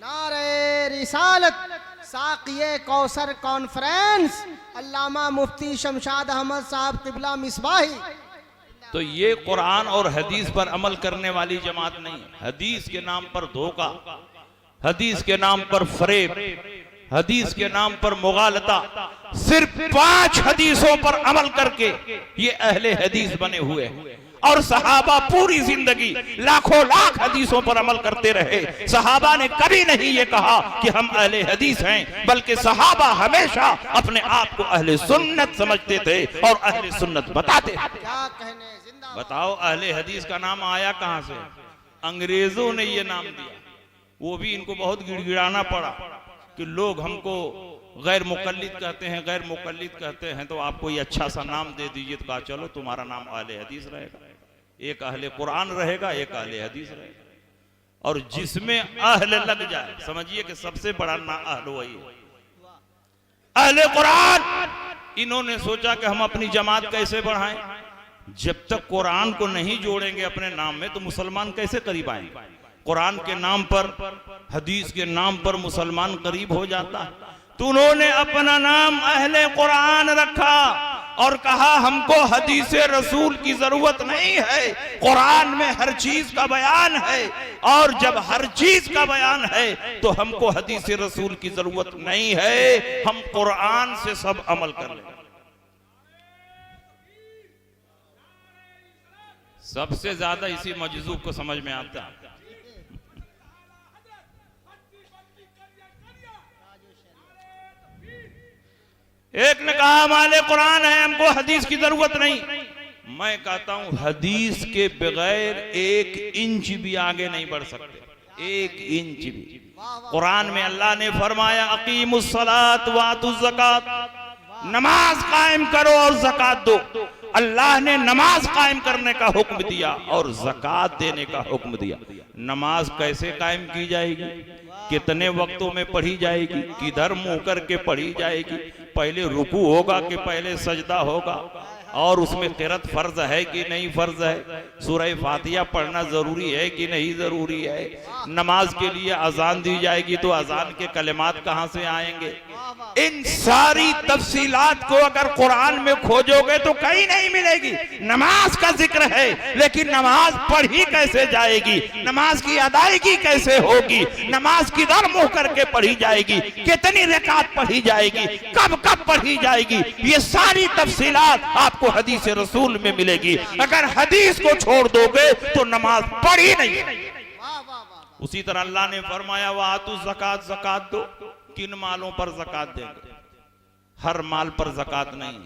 नारे रिसालत, साक़िए कौसर कॉन्फ्रेंस, अल्लामा मुफ्ती शमशाद अहमद साहब क़िबला मिसबाही। तो ये कुरान और हदीस पर अमल करने वाली जमात नहीं। हदीस के नाम पर धोखा, हदीस के नाम पर फरेब, हदीस के नाम पर मुगालता, सिर्फ 5 हदीसों पर अमल करके ये अहले हदीस बने हुए हैं। और सहाबा पूरी जिंदगी लाखों लाख हदीसों पर अमल करते रहे। सहाबा ने कभी नहीं ये कहा कि हम अहले हदीस हैं, बल्कि सहाबा हमेशा अपने आप को अहले सुन्नत समझते थे और अहले सुन्नत बताते थे। क्या कहने, जिंदाबाद। बताओ अहले हदीस का नाम आया कहां से? अंग्रेजों ने ये नाम दिया, वो भी इनको बहुत गिड़गिड़ाना पड़ा कि लोग हमको गैर मुकल्लिद कहते हैं, गैर मुकल्लिद कहते हैं, तो आप कोई अच्छा सा नाम दे दीजिए। तो कहा चलो तुम्हारा नाम अहले हदीस रहेगा, एक अहले कुरान रहेगा, एक अहले हदीस रहेगा। और जिसमें अहले लग जाए समझिए कि सबसे बड़ा ना अहल वही है, अहले कुरान। इन्होंने सोचा कि हम अपनी जमात कैसे बढ़ाएं, जब तक कुरान को नहीं जोड़ेंगे अपने नाम में तो मुसलमान कैसे करीब आएंगे? कुरान के नाम पर, हदीस के नाम पर मुसलमान करीब हो जाता है। तो उन्होंने अपना नाम अहले कुरान रखा और कहा हमको हदीस रसूल की जरूरत नहीं है, कुरान में हर चीज का बयान है, और जब हर चीज का बयान है तो हमको हदीस रसूल की जरूरत नहीं है, हम कुरान से सब अमल कर लेंगे। सबसे ज्यादा इसी मजजूब को समझ में आता है। एक ने कहा हमारे कुरान है, हमको हदीस की जरूरत नहीं। मैं कहता हूं हदीस के बगैर 1 इंच भी आगे नहीं बढ़ सकते, 1 इंच भी। कुरान में अल्लाह ने फरमाया अकीमुस्सलात वातुज़ ज़कात, नमाज कायम करो और ज़कात दो। अल्लाह ने नमाज कायम करने का हुक्म दिया और ज़कात देने का हुक्म दिया। नमाज कैसे कायम की जाएगी, कितने वक्तों में पढ़ी जाएगी, किधर मुंह करके पढ़ी जाएगी, पहले रुकू होगा कि पहले सजदा होगा, और उसमें क़िरात फर्ज है कि नहीं फर्ज है, सूरह फातिहा पढ़ना जरूरी है कि नहीं जरूरी है, नमाज के लिए अजान दी जाएगी तो अजान के कलिमात कहां से आएंगे। इन सारी तफसीलात को अगर कुरान में खोजोगे तो कहीं नहीं मिलेगी। नमाज का जिक्र है लेकिन नमाज पढ़ी कैसे जाएगी, नमाज की अदायगी कैसे होगी, नमाज किधर मुंह करके पढ़ी जाएगी, कितनी रकात पढ़ी जाएगी, कब कब पढ़ी जाएगी, ये सारी तफसीलात आपको हदीस रसूल में मिलेगी। अगर हदीस को छोड़ दोगे तो नमाज पढ़ी नहीं। उसी तरह अल्लाह ने फरमाया वातु ज़कात, ज़कात दो। किन मालों पर ज़कात देंगे? हर माल पर ज़कात नहीं।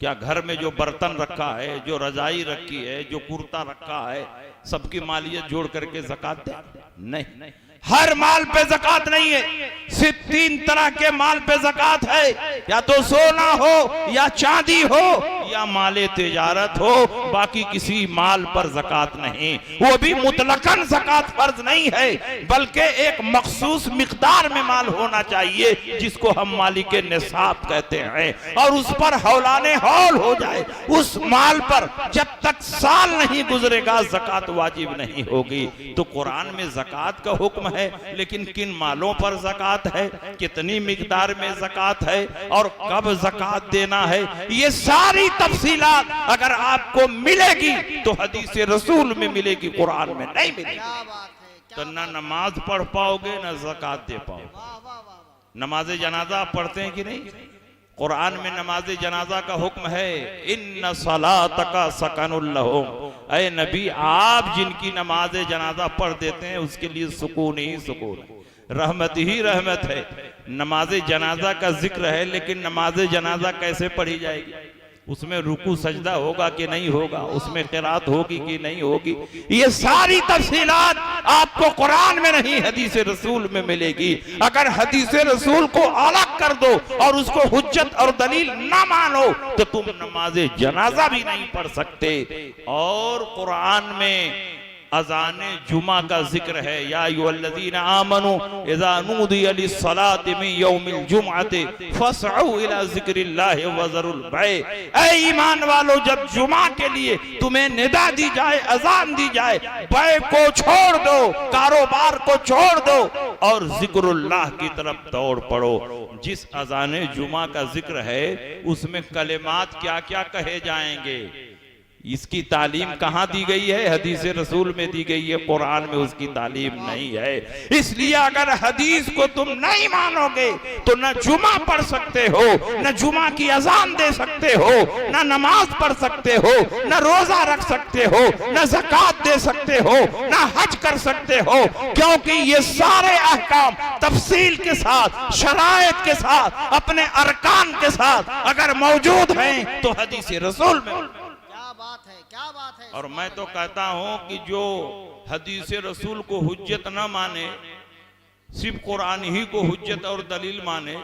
क्या घर में जो बर्तन रखा है, जो रजाई रखी है, जो कुर्ता रखा है, सबकी मालियत जोड़ करके ज़कात दे? नहीं, हर माल पे ज़कात नहीं है। सिर्फ 3 तरह के माल पे ज़कात है, या तो सोना हो, या चांदी हो, या माले तिजारत हो, बाकी किसी माल पर ज़कात नहीं। वो भी मुतलकन ज़कात फर्ज नहीं है, बल्कि एक मखसूस मिकदार में माल होना चाहिए जिसको हम मालिक निसाब कहते हैं, और उस पर हौलाने हौल हो जाए। उस माल पर जब तक साल नहीं गुजरेगा ज़कात वाजिब नहीं होगी। तो कुरान में ज़कात का हुक्म है, लेकिन किन मालों पर ज़कात है, कितनी मिकदार में ज़कात है, और कब ज़कात देना है, ये सारी तफसीलात अगर आपको मिलेगी तो हदीस रसूल में मिलेगी, कुरान में नहीं मिलेगी। तो ना नमाज पढ़ पाओगे ना ज़कात दे पाओगे। नमाज जनाजा पढ़ते हैं कि नहीं? कुरान में नमाज जनाजा का हुक्म है, इन्ना सलातका सकनुल लहुम। ऐ नबी, आप जिनकी नमाज जनाजा पढ़ देते हैं उसके लिए सुकून ही सुकून, रहमत ही रहमत है। नमाज जनाजा का जिक्र है, लेकिन नमाज जनाजा कैसे पढ़ी जाएगी? उसमें रुकू सजदा होगा कि नहीं होगा, उसमें क़िरात होगी कि नहीं होगी, ये सारी तफसीलात आपको कुरान में नहीं हदीस रसूल में मिलेगी। अगर हदीस रसूल को अलग कर दो और उसको हुज्जत और दलील ना मानो तो तुम नमाज जनाजा भी नहीं पढ़ सकते। और कुरान में अज़ान जुमा का जिक्र है, या अय्युहल्लज़ीना आमनू इज़ा नूदिया लिस्सलाति मिन यौमिल जुमअति फस्अू इला ज़िक्रिल्लाहि वज़रुल बै। ऐ ईमान वालों, जब जुमा के लिए तुम्हें निदा दी जाए, अज़ान दी जाए, बै को छोड़ दो, कारोबार को छोड़ दो और ज़िक्रुल्लाह की तरफ दौड़ पड़ो। जिस अज़ान जुमा का जिक्र है उसमें कलिमात क्या क्या कहे जाएंगे, इसकी तालीम कहां दी गई है? हदीस रसूल में दी गई है, कुरान में उसकी तालीम नहीं है। इसलिए अगर हदीस को तुम नहीं मानोगे तो न जुमा पढ़ सकते हो, न जुमा की अजान दे सकते हो, न नमाज पढ़ सकते हो, न रोजा रख सकते हो, न ज़कात दे सकते हो, न हज कर सकते हो, क्योंकि ये सारे अहकाम तफसील के साथ, शरायत के साथ, अपने अरकान के साथ अगर मौजूद हैं तो हदीस रसूल में। क्या बात है। और मैं तो कहता हूं कि जो हदीस रसूल को हुज्जत न माने, सिर्फ कुरान ही को हुज्जत और दलील माने,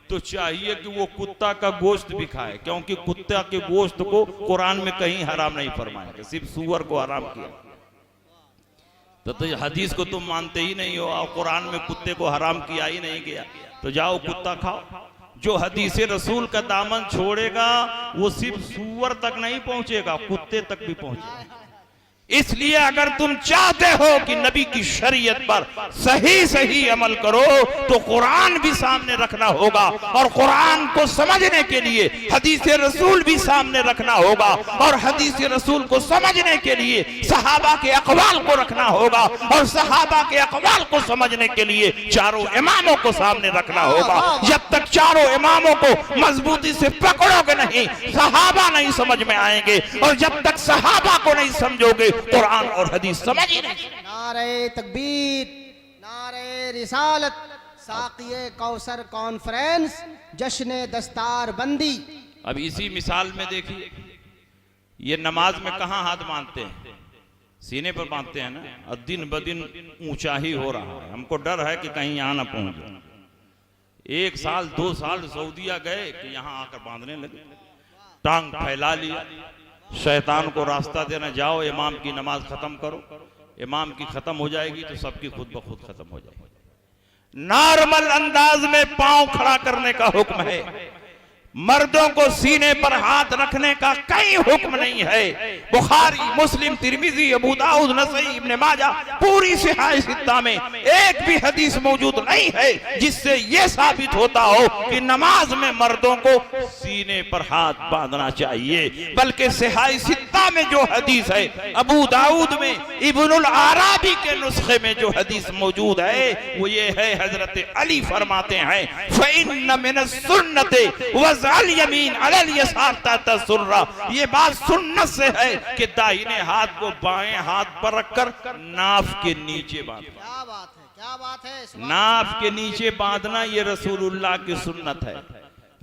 तो चाहिए कि वो कुत्ता का गोश्त भी खाए, क्योंकि कुत्ता के गोश्त को कुरान में कहीं हराम नहीं फरमाया, सिर्फ सूअर को हराम किया। तो हदीस को तुम मानते ही नहीं हो और कुरान में कुत्ते को हराम किया ही नहीं गया, तो जाओ कुत्ता खाओ। जो हदीस रसूल का दामन छोड़ेगा वो सिर्फ सूअर तक नहीं पहुंचेगा, कुत्ते तक भी पहुंचेगा। इसलिए अगर तुम चाहते हो कि नबी की शरीयत पर सही सही अमल करो तो कुरान भी सामने रखना होगा, और कुरान को समझने के लिए हदीस रसूल भी सामने रखना होगा, और हदीस रसूल को समझने के लिए सहाबा के अक़वाल को रखना होगा, और सहाबा के अक़वाल को समझने के लिए चारों इमामों को सामने रखना होगा। जब तक चारों इमामों को मजबूती से पकड़ोगे नहीं, सहाबा नहीं समझ में आएंगे, और जब तक सहाबा को नहीं समझोगे कुरान और हदीस समझ ही नहीं। नारे तकबीर, नारे रिसालत, साक़िए कौसर कॉन्फ्रेंस, जश्न दस्तार बंदी। अब इसी मिसाल में देखिए, ये नमाज में कहाँ हाथ बांधते हैं? सीने पर बांधते हैं ना, और दिन ब दिन ऊंचा ही हो रहा है। हमको डर है कि कहीं यहाँ ना पहुंच जाए। 1 साल 2 साल सऊदीया गए कि यहाँ आकर बांधने लगे, टांग फैला लिया, शैतान को रास्ता देना, जाओ इमाम की नमाज खत्म करो, इमाम की खत्म हो जाएगी तो सबकी खुद ब खुद खत्म हो जाएगी। नॉर्मल अंदाज में पांव खड़ा करने का हुक्म है, मर्दों को सीने पर हाथ रखने का कहीं हुक्म नहीं है। बुखारी, मुस्लिम, तिरमिजी, अबू दाऊद, नसई, इब्न माजा, पूरी सिहाह सित्ता में एक भी हदीस मौजूद नहीं है जिससे यह साबित होता हो कि नमाज में मर्दों को सीने पर हाथ बांधना चाहिए। बल्कि सिहाह सित्ता में जो हदीस है, अबू दाऊद में इब्नुल अराबी के नुस्खे में जो हदीस मौजूद है वो ये है, हजरत अली फरमाते हैं, फ़इन्न मिनस सुन्नते यमीन अलल यसार ताता सुर्रा। ये बात सुन्नत से है कि दाहिने हाथ को बाएं हाथ पर रखकर नाफ के नीचे बांधना। क्या बात है, क्या बात है। नाफ के नीचे बांधना ये रसूलुल्लाह की सुन्नत है।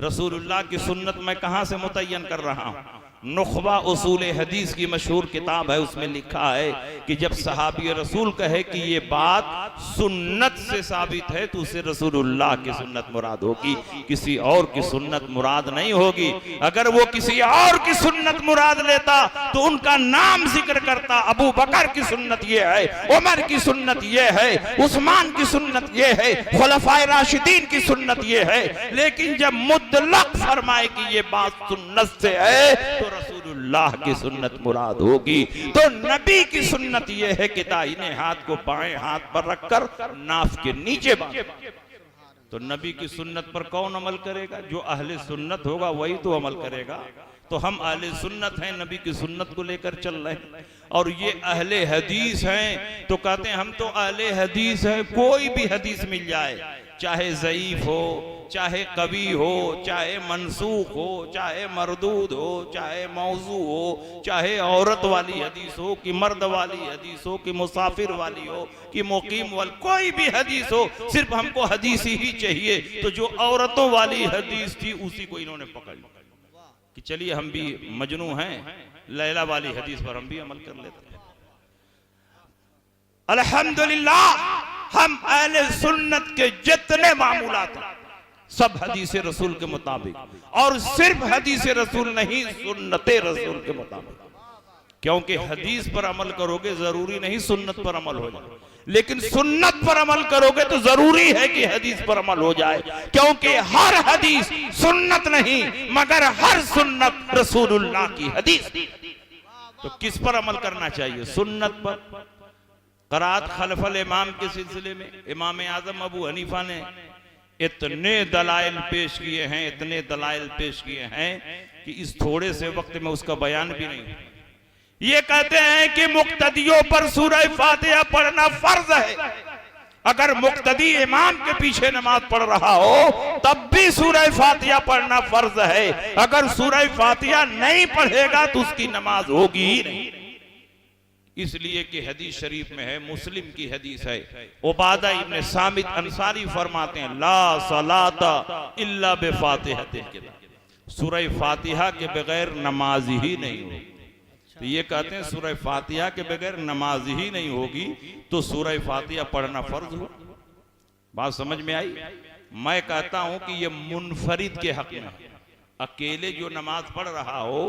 रसूलुल्लाह की सुन्नत मैं कहां से मुतय्यन कर रहा हूं? नुखबा उसूल हदीस की मशहूर किताब है, उसमें लिखा है कि जब सहाबी रसूल कहे कि ये बात सुन्नत से साबित है तो उसे रसूलुल्लाह की सुन्नत मुराद होगी, किसी और की सुन्नत मुराद नहीं होगी। अगर वो किसी और की सुन्नत मुराद लेता तो उनका नाम जिक्र करता, अबू बकर की सुन्नत ये है, उमर की सुन्नत ये है, उस्मान की सुन्नत ये है, खुलफाए राशिदीन की सुन्नत ये है। लेकिन जब मुतलक फरमाए कि ये बात सुन्नत से है तो रसूलुल्लाह की सुन्नत मुराद होगी। तो नबी की सुन्नत यह है कि दाहिने हाथ को बाएं हाथ पर रखकर नाफ के नीचे बांधो। तो नबी की सुन्नत पर कौन अमल करेगा? जो अहले सुन्नत होगा वही तो अमल करेगा। तो हम अहले सुन्नत हैं, नबी की सुन्नत को लेकर चल रहे हैं। और ये अहले हदीस हैं तो कहते हैं हम तो अहले हदीस हैं। कोई भी हदीस मिल जाए, चाहे ज़ईफ हो, चाहे कवी हो, चाहे मनसूख हो, चाहे मरदूद हो, चाहे मौजू हो, चाहे औरत वाली हदीस हो कि मर्द वाली हदीस हो कि मुसाफिर वाली हो कि मुकीम वाली, कोई भी हदीस हो, सिर्फ हमको हदीस ही चाहिए। तो जो औरतों वाली हदीस थी उसी को इन्होंने पकड़ लिया कि चलिए हम भी मजनू हैं, लैला वाली हदीस पर हम भी अमल कर लेते हैं। अल्हम्दुलिल्लाह हम अहले सुन्नत के जितने मामूलात हैं सब हदीस रसूल के मुताबिक, और सिर्फ हदीस रसूल नहीं, सुन्नते रसूल के मुताबिक। क्योंकि हदीस पर अमल करोगे जरूरी नहीं सुन्नत पर अमल हो जाए, लेकिन सुन्नत पर अमल करोगे तो जरूरी है कि हदीस पर अमल हो जाए। क्योंकि हर हदीस सुन्नत नहीं मगर हर सुन्नत रसूलुल्लाह की हदीस। तो किस पर अमल करना चाहिए? सुन्नत पर। क़राअत खलफल इमाम के सिलसिले में इमाम आज़म अबू हनीफा ने इतने दलाइल पेश किए हैं, इतने दलाइल पेश किए हैं कि इस थोड़े से वक्त में उसका बयान भी नहीं। ये कहते हैं कि मुक्तदियों पर सूरह फातिहा पढ़ना फर्ज है। अगर मुक्तदी इमाम के पीछे नमाज पढ़ रहा हो तब भी सूरह फातिहा पढ़ना फर्ज है। अगर सूरह फातिहा नहीं पढ़ेगा तो उसकी नमाज होगी ही नहीं। इसलिए कि हदीस शरीफ में है, मुस्लिम की हदीस है, उबादा इब्न सामित अंसारी फरमाते हैं ला सलाता इल्ला बिफातिहतिल किताब, सूरह फातिहा के बगैर नमाज ही नहीं होगी। तो ये कहते हैं सूरह फातिहा के बगैर नमाज ही नहीं होगी तो सूरह फातिहा पढ़ना फर्ज हो। बात समझ में आई? मैं कहता हूं कि ये मुनफरिद के हक में, अकेले जो नमाज पढ़ रहा हो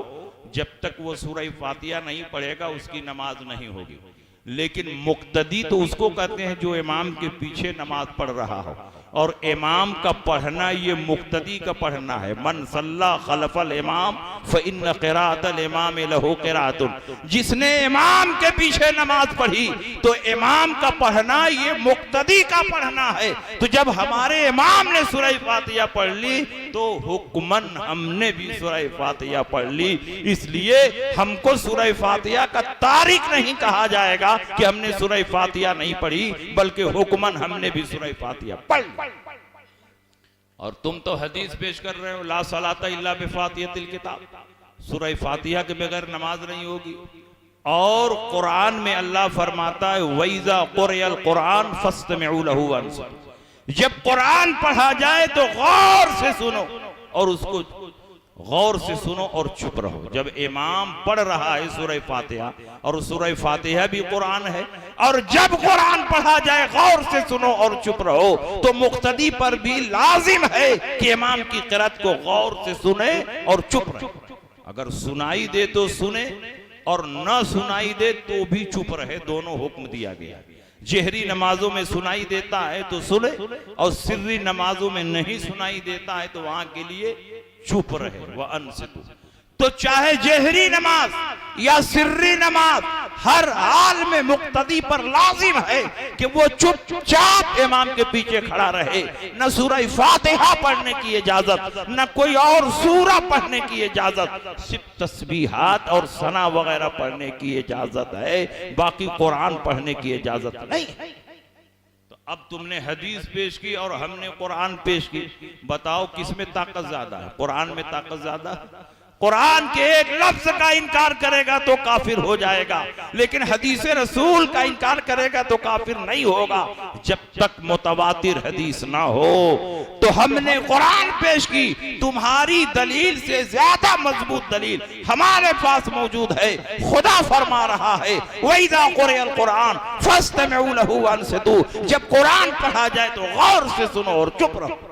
जब तक वो सूरह फातिहा नहीं पढ़ेगा उसकी नमाज नहीं होगी। लेकिन मुक्तदी तो उसको कहते हैं जो इमाम के पीछे नमाज पढ़ रहा हो, और इमाम का पढ़ना ये मुक्तदी का पढ़ना है। मन सल्ला खलफल इमाम फ़इन्न क़िराअतल इमाम लहू क़िराअतुन, जिसने इमाम के पीछे नमाज पढ़ी तो इमाम का पढ़ना ये मुक्तदी का पढ़ना है। तो जब हमारे इमाम ने सूरह फातिहा पढ़ ली तो हुक्मन हमने भी सूरह फातिहा पढ़ ली। इसलिए हमको सूरह फातिहा का तारिक नहीं कहा जाएगा कि हमने सूरह फातिहा नहीं पढ़ी, बल्कि हुक्मन हमने भी सूरह फातिहा पढ़ ली। और तुम तो हदीस पेश कर रहे हो, ला सलाता इल्ला बिफातिहतिल किताब, सूरह फातिहा के बगैर नमाज नहीं होगी। और कुरान में अल्लाह फरमाता है वइज़ा क़ुरिअल कुरान फस्तमिऊ लहू वअनसितू, जब कुरान पढ़ा जाए तो गौर से सुनो और उसको गौर से सुनो और चुप रहो। जब इमाम पढ़ रहा है सूरह फातिहा, और सूरह फातिहा भी कुरान है, और जब कुरान पढ़ा जाए गौर से सुनो और चुप रहो, तो मुक्तदी पर भी लाजिम है कि इमाम की क़िराअत को गौर से सुने और चुप रहे। अगर सुनाई दे तो सुने और न सुनाई दे तो भी चुप रहे, दोनों हुक्म दिया गया। जहरी नमाजों में सुनाई देता है तो सुने, और सिर्री नमाजों में नहीं सुनाई देता है तो वहां के लिए चुप रहे। वह अनसितु, तो चाहे जहरी नमाज या सिर्री नमाज, हर हाल में मुक्तदी पर लाजिम है कि वो चुपचाप इमाम के पीछे खड़ा रहे। न सूरह फातिहा पढ़ने की इजाजत, न कोई और सूरा पढ़ने की इजाजत, सिर्फ तस्बीहात और सना वगैरह पढ़ने की इजाजत है, बाकी कुरान पढ़ने की इजाजत नहीं है। तो अब तुमने हदीस पेश की और हमने कुरान पेश की, बताओ किसमें ताकत ज्यादा है? कुरान में ताकत ज्यादा है। कुरान के एक लफ्ज का इनकार करेगा तो काफिर हो जाएगा, लेकिन हदीस रसूल का इनकार करेगा तो काफिर नहीं होगा जब तक मुतवातिर हदीस ना हो। तो हमने कुरान पेश की, तुम्हारी दलील से ज्यादा मजबूत दलील हमारे पास मौजूद है। खुदा फरमा रहा है वइज़ा क़ुरिअल कुरान फस्तमिऊ लहू वअनसितू, जब कुरान पढ़ा जाए तो गौर से सुनो और चुप रहो।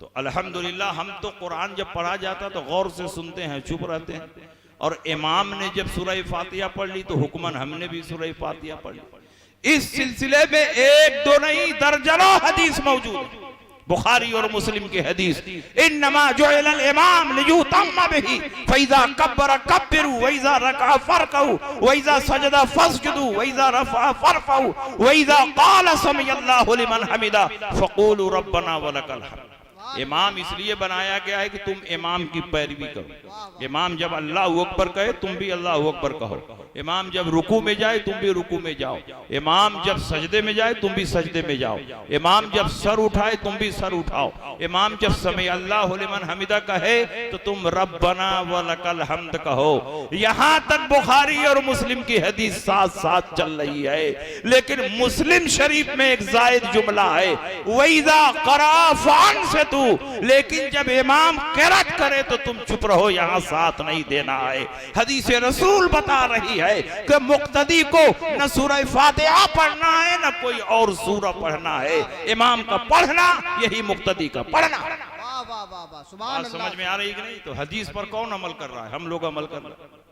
तो अल्हम्दुलिल्लाह हम तो कुरान जब पढ़ा जाता तो गौर से सुनते हैं, चुप रहते हैं। और इमाम ने जब सूरह फातिहा पढ़ ली तो हुक्मन हमने भी सूरह फातिहा पढ़ ली। इस सिलसिले में एक दो नहीं दर्जनों हदीस मौजूद है, बुखारी और मुस्लिम की हदीस। इन्नमा जुइलल इमाम लियुतम्मा बिही फइज़ा कब्बरा कब्बिरू वइज़ा रकअ फरकऊ वइज़ा सजदा फस्जुदू वइज़ा रफ़अ फरफ़ऊ वइज़ा क़ाल समिअल्लाहु लिमन हमिदा फ़क़ूलू रब्बना वलकल हम्द। इमाम इसलिए बनाया गया है कि तुम इमाम की पैरवी करो। इमाम जब अल्लाहु अकबर कहे तुम भी अल्लाहु अकबर कहो। इमाम जब रुकू में जाए तुम भी रुकू में जाओ। इमाम जब सजदे में जाए तुम भी सजदे में जाओ। इमाम जब सर उठाए तुम भी सर उठाओ। इमाम जब समी अल्लाहु लिमन हमिदा कहे तो तुम रब्बना वलकल हम्द कहो। यहां तक बुखारी और मुस्लिम की हदीस साथ साथ चल रही है, लेकिन मुस्लिम शरीफ में एक जायद जुमला है वइज़ा क़रा फ़अनसितू, लेकिन जब इमाम क़िराअत करे तो तुम चुप रहो, यहां साथ नहीं देना है। हदीस रसूल बता रही है कि मुक्तदी को न सूरह फातिहा पढ़ना है न कोई और सूरा पढ़ना है, इमाम का पढ़ना यही मुक्तदी का पढ़ना। वाह वाह वाह वाह, सुभान अल्लाह। समझ में आ रही कि नहीं? तो हदीस पर कौन अमल कर रहा है? हम लोग अमल कर रहे हैं।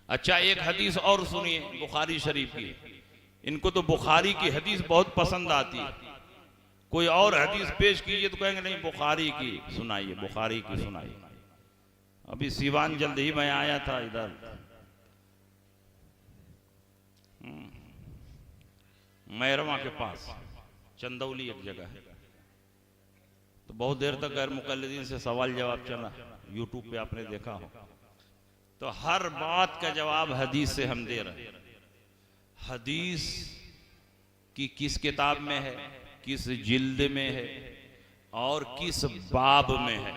अच्छा, एक हदीस और सुनिए बुखारी शरीफ की। इनको तो बुखारी की हदीस बहुत पसंद आती है, कोई और हदीस पेश कीजिए तो कहेंगे नहीं बुखारी की सुनाइए, बुखारी की सुनाइए। अभी सीवान जल्द ही मैं आया था इधर, मैरवा के पास चंदौली एक जगह है, तो बहुत देर तक गैर मुकल्लिदीन से सवाल जवाब चला, यूट्यूब पे आपने देखा हो। तो हर बात का जवाब हदीस से हम दे रहे हैं। हदीस की किस किताब में है, किस जिल्द में है और किस बाब में है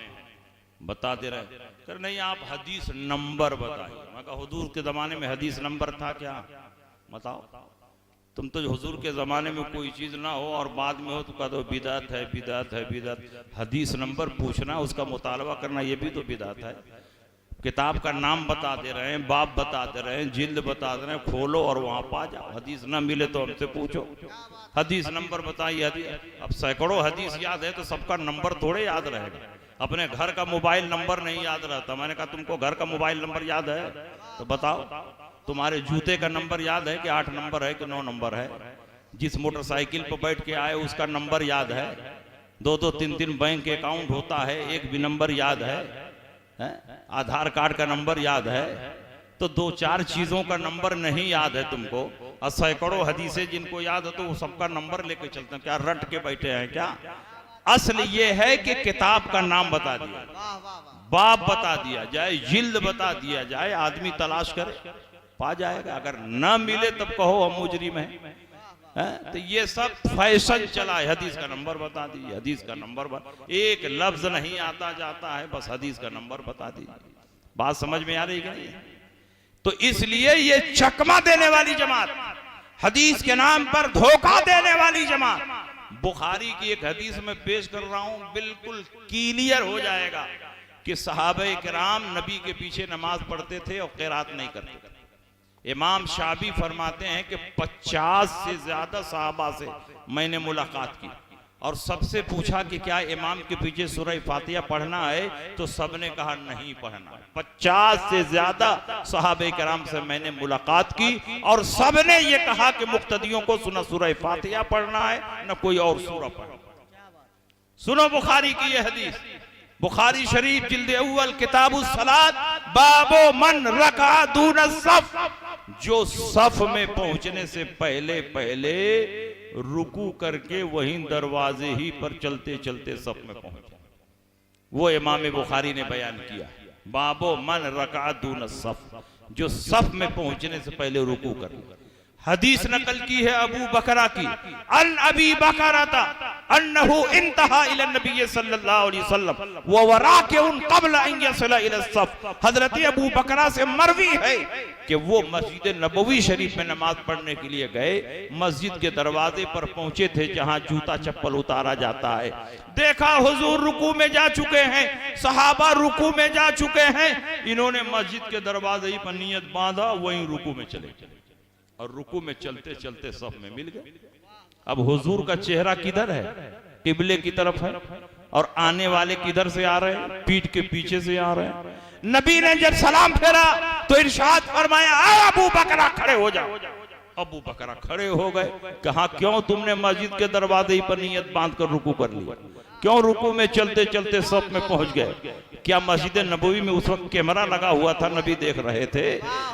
बता दे रहे। कर नहीं आप हदीस नंबर बताइए। मैं कहा हुजूर के जमाने में हदीस नंबर था क्या? बताओ। तुम तो हुजूर के जमाने में कोई चीज ना हो और बाद में हो तो कह दो बिदात है, बिदात है, बिदात। हदीस नंबर पूछना, उसका मुतालबा करना, ये भी तो बिदात है। किताब का नाम बता दे रहे हैं, बाब बता दे रहे हैं, जिल्द बता दे रहे हैं, खोलो और वहां पा जाओ। हदीस ना मिले तो हमसे पूछो, हदीस नंबर बताइए। अब सैकड़ों हदीस याद है तो सबका नंबर थोड़े याद रहेगा। अपने घर का मोबाइल नंबर नहीं याद रहता। मैंने कहा तुमको घर का मोबाइल नंबर याद है तो बताओ। तुम्हारे जूते का नंबर याद है कि 8 नंबर है कि 9 नंबर है? जिस मोटरसाइकिल पर बैठ के आए उसका नंबर याद है, 2-2 3-3 बैंक अकाउंट होता है, एक भी नंबर याद है? आधार कार्ड का नंबर याद है? तो 2-4 चीजों का नंबर नहीं याद है तुमको, और सैकड़ों हदीसें जिनको याद है तो वो सबका नंबर लेके चलते हैं। क्या रट के बैठे हैं क्या? असल ये है कि किताब का नाम बता दिया, बाब बता दिया जाए, जिल्द बता दिया जाए, आदमी तलाश करे पा जाएगा। अगर ना मिले तब कहो हम मुजरिम हैं। तो ये सब फैशन चला है, हदीस का नंबर बता दीजिए, हदीस का नंबर एक लफ्ज नहीं आता जाता है, बस हदीस का नंबर बता दीजिए। बात समझ में आ रही है? तो इसलिए ये चकमा देने वाली जमात, हदीस के नाम पर धोखा देने वाली जमात। बुखारी की एक हदीस में पेश कर रहा हूं, बिल्कुल क्लियर हो जाएगा कि सहाबे किराम नबी के पीछे नमाज पढ़ते थे और क़िरात नहीं करते थे। इमाम शाबी फरमाते हैं कि 50 से ज्यादा सहाबा से मैंने मुलाकात की और सबसे पूछा कि क्या इमाम के पीछे सूरह फातिहा पढ़ना है, तो सबने कहा नहीं पढ़ना। 50 से ज्यादा सहाबे किराम से मैंने मुलाकात की और सबने ये कहा कि मुक्तदियों को सुना सूरह फातिहा पढ़ना है, न कोई और सूरह पढ़ना। सुनो बुखारी की ये हदीस, बुखारी शरीफ जिल्द अव्वल किताबुस सलात, बाबो मन रका दून सफ, जो सफ में पहुंचने से पहले पहले रुकू करके वहीं दरवाजे ही पर चलते चलते सफ में पहुंचे, वो इमाम बुखारी ने बयान किया। बाबो मन रका दून सफ, जो सफ में पहुंचने से पहले रुकू कर। हदीस नकल की है अबू बकरा की, अन अबी बकरा अन्नहु इंतहा इला नबी सल्लल्लाहु अलैहि वसल्लम व वराकिउन क़ब्ल अन यसिला इला सफ। हजरत अबू बकरा से मरवी है कि वो मस्जिद नबवी शरीफ में नमाज पढ़ने के लिए गए, मस्जिद के दरवाजे पर पहुंचे थे जहां जूता चप्पल उतारा जाता है। देखा हुजूर रुकू में जा चुके हैं, सहाबा रुकू में जा चुके हैं, इन्होंने मस्जिद के दरवाजे ही पर नियत बांधा, वहीं रुकू में चले और रुकू में चलते चलते सब में मिल गए। अब हुजूर का चेहरा किधर है? किबले की तरफ है, और आने वाले किधर से आ रहे हैं? पीठ के पीछे से आ रहे हैं। नबी ने जब सलाम फेरा तो इरशाद फरमाया, अबू बकरा खड़े हो जाओ। अबू बकरा खड़े हो गए। कहा क्यों तुमने मस्जिद के दरवाजे ही पर नियत बांध कर रुकू कर लिया? क्यों रुकू में चलते चलते सब में पहुंच गए? क्या मस्जिद नबवी में उस वक्त कैमरा लगा हुआ था, नबी देख रहे थे?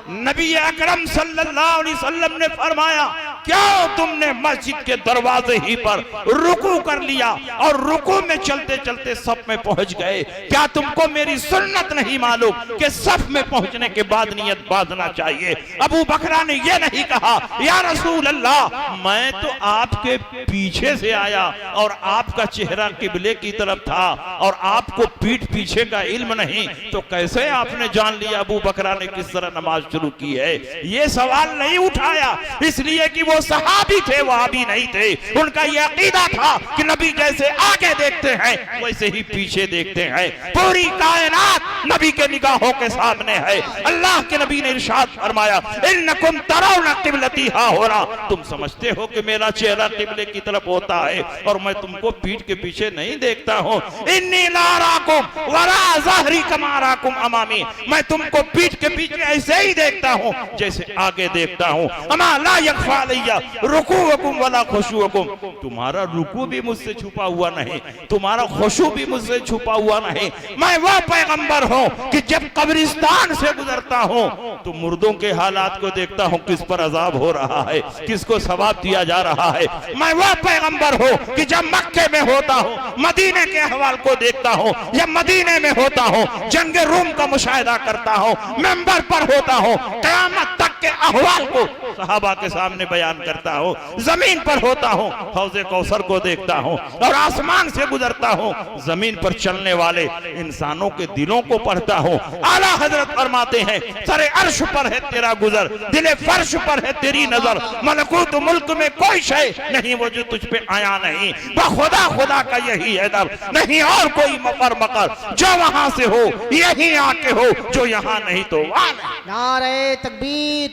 नबी अकरम सल्लल्लाहु अलैहि वसल्लम ने फरमाया, क्यों तुमने मस्जिद के दरवाजे ही पर रुकू कर लिया और रुकू में चलते चलते सफ में पहुंच गए? क्या तुमको मेरी सुन्नत नहीं मालूम कि सफ में पहुंचने के बाद नियत बांधना चाहिए? अबू बकरा ने यह नहीं कहा, या रसूल अल्लाह, मैं तो आपके पीछे से आया और आपका चेहरा किबले की तरफ था और आपको पीठ पीछे का इल्म नहीं, तो कैसे आपने जान लिया अबू बकरा ने किस तरह नमाज शुरू की है? ये सवाल नहीं उठाया, इसलिए कि वो सहाबी थे, वहाबी नहीं थे। उनका ये अकीदा था कि नबी जैसे आगे देखते हैं वैसे ही पीछे देखते हैं। पूरी कायनात नबी के निगाहों के सामने है। अल्लाह के नबी ने इरशाद फरमाया, इन्नकुम तरौना क़िबलती हाहुना, तुम समझते हो कि मेरा चेहरा किबले की तरफ होता है और मैं तुमको पीठ के पीछे नहीं देखता हूँ। इन्नी ला अराकुम वरा ज़हरी कमा अराकुम अमामी, मैं तुमको पीठ के पीछे ऐसे ही देखता हूँ जैसे आगे देखता हूँ। अमा ला यख्फा अलैया रुकूअकुम वला खुशूअकुम, तुम्हारा रुकू भी मुझसे छुपा हुआ नहीं, तुम्हारा खुशू भी मुझसे छुपा हुआ नहीं। मैं वह पैगंबर हूँ कि जब कब्रिस्तान से गुजरता हूँ तो मुर्दों के हालात को देखता हूँ, किस पर अजाब हो रहा है, किसको सवाब दिया जा रहा है। मैं वह पैगंबर हूँ कि जब मक्के में होता हूँ मदीने के अहवाल को देखता हूँ, या मदीने में होता हूँ जंग रूम का मुशाहिदा करता हूँ, मेंबर पर होता हूँ क़यामत तक के अहवाल को सहाबा के सामने बयान करता हूँ, जमीन पर होता हूँ हौज़े कौसर को देखता हूँ, और आसमान से गुजरता हूँ जमीन पर चलने वाले इंसानों के दिलों को पढ़ता हूँ। आला हजरत फरमाते हैं, सरे अर्श पर है तेरा गुजर, दिले फर्श पर है तेरी नजर, मलकूत मुल्क में कोई शय नहीं वो जो तुझ पे आया नहीं, खुदा खुदा का यही है दर, नहीं और कोई मकर मकर, जो वहां से हो यही आके हो, जो यहाँ नहीं तो वहां नहीं। नारे तकबीर